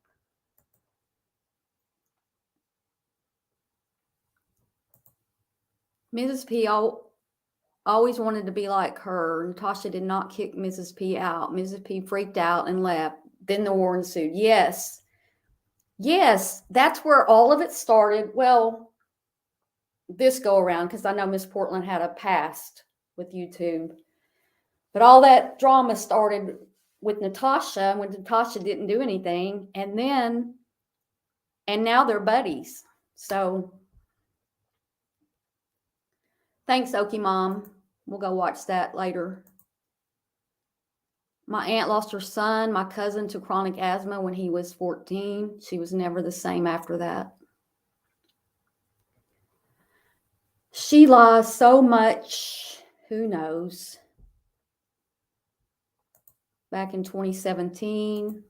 Mrs. P always wanted to be like her. Natasha did not kick Mrs. P out. Mrs. P freaked out and left. Then the war ensued. Yes. Yes, that's where all of it started. Well, this go around, because I know Miss Portland had a past with YouTube. But all that drama started with Natasha when Natasha didn't do anything. And now they're buddies. So thanks, Okie Mom. We'll go watch that later. My aunt lost her son, my cousin, to chronic asthma when he was 14. She was never the same after that. She lies so much. Who knows? Back in 2017,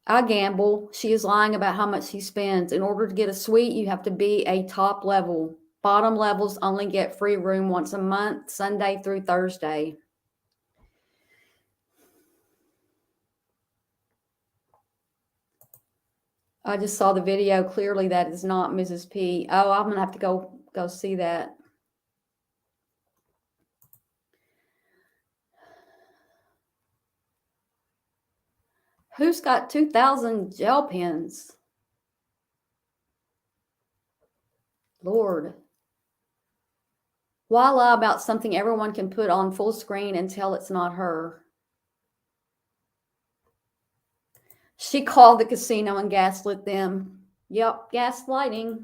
I gamble. She is lying about how much she spends. In order to get a suite, you have to be a top level. Bottom levels only get free room once a month, Sunday through Thursday. I just saw the video. Clearly, that is not Mrs. P. Oh, I'm going to have to go see that. Who's got 2,000 gel pens? Lord. Why lie about something everyone can put on full screen and tell it's not her? She called the casino and gaslit them. Yep, gaslighting.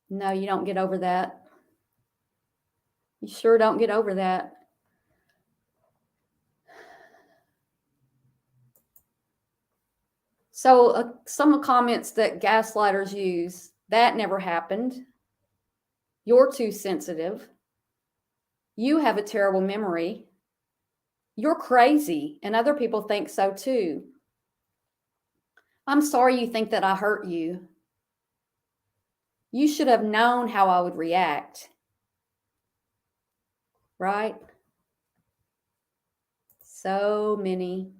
No, you don't get over that. You sure don't get over that. So some of the comments that gaslighters use, that never happened. You're too sensitive. You have a terrible memory. You're crazy, and other people think so too. I'm sorry you think that I hurt you. You should have known how I would react. Right? So many.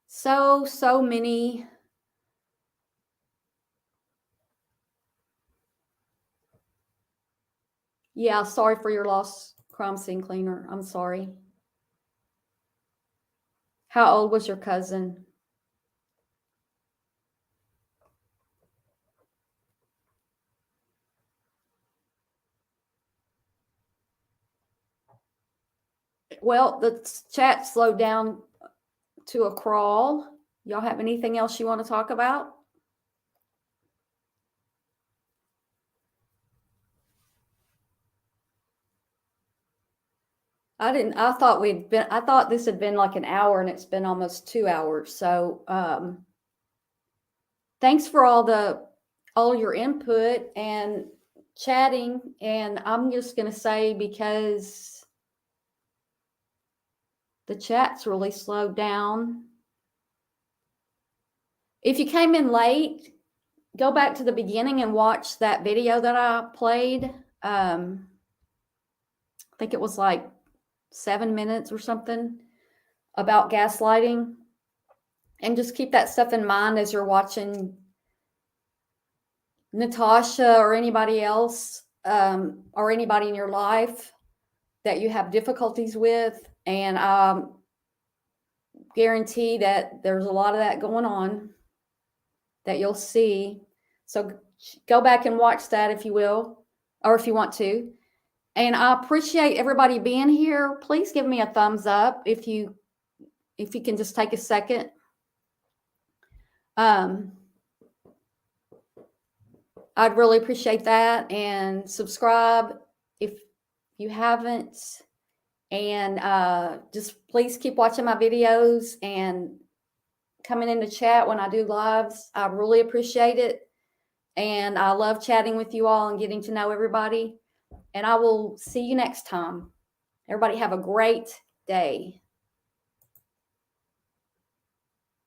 So many. Yeah, sorry for your loss, crime scene cleaner. I'm sorry. How old was your cousin? Well, the chat slowed down to a crawl. Y'all have anything else you want to talk about? I thought this had been like an hour, and it's been almost 2 hours. So thanks for all your input and chatting. And I'm just going to say, because the chat's really slowed down. If you came in late, go back to the beginning and watch that video that I played. I think it was like 7 minutes or something about gaslighting. And just keep that stuff in mind as you're watching Natasha or anybody else, or anybody in your life that you have difficulties with. And I guarantee that there's a lot of that going on that you'll see. So go back and watch that if you will, or if you want to. And I appreciate everybody being here. Please give me a thumbs up if you can just take a second. I'd really appreciate that. And subscribe if you haven't. And just please keep watching my videos and coming into chat when I do lives. I really appreciate it. And I love chatting with you all and getting to know everybody. And I will see you next time. Everybody have a great day.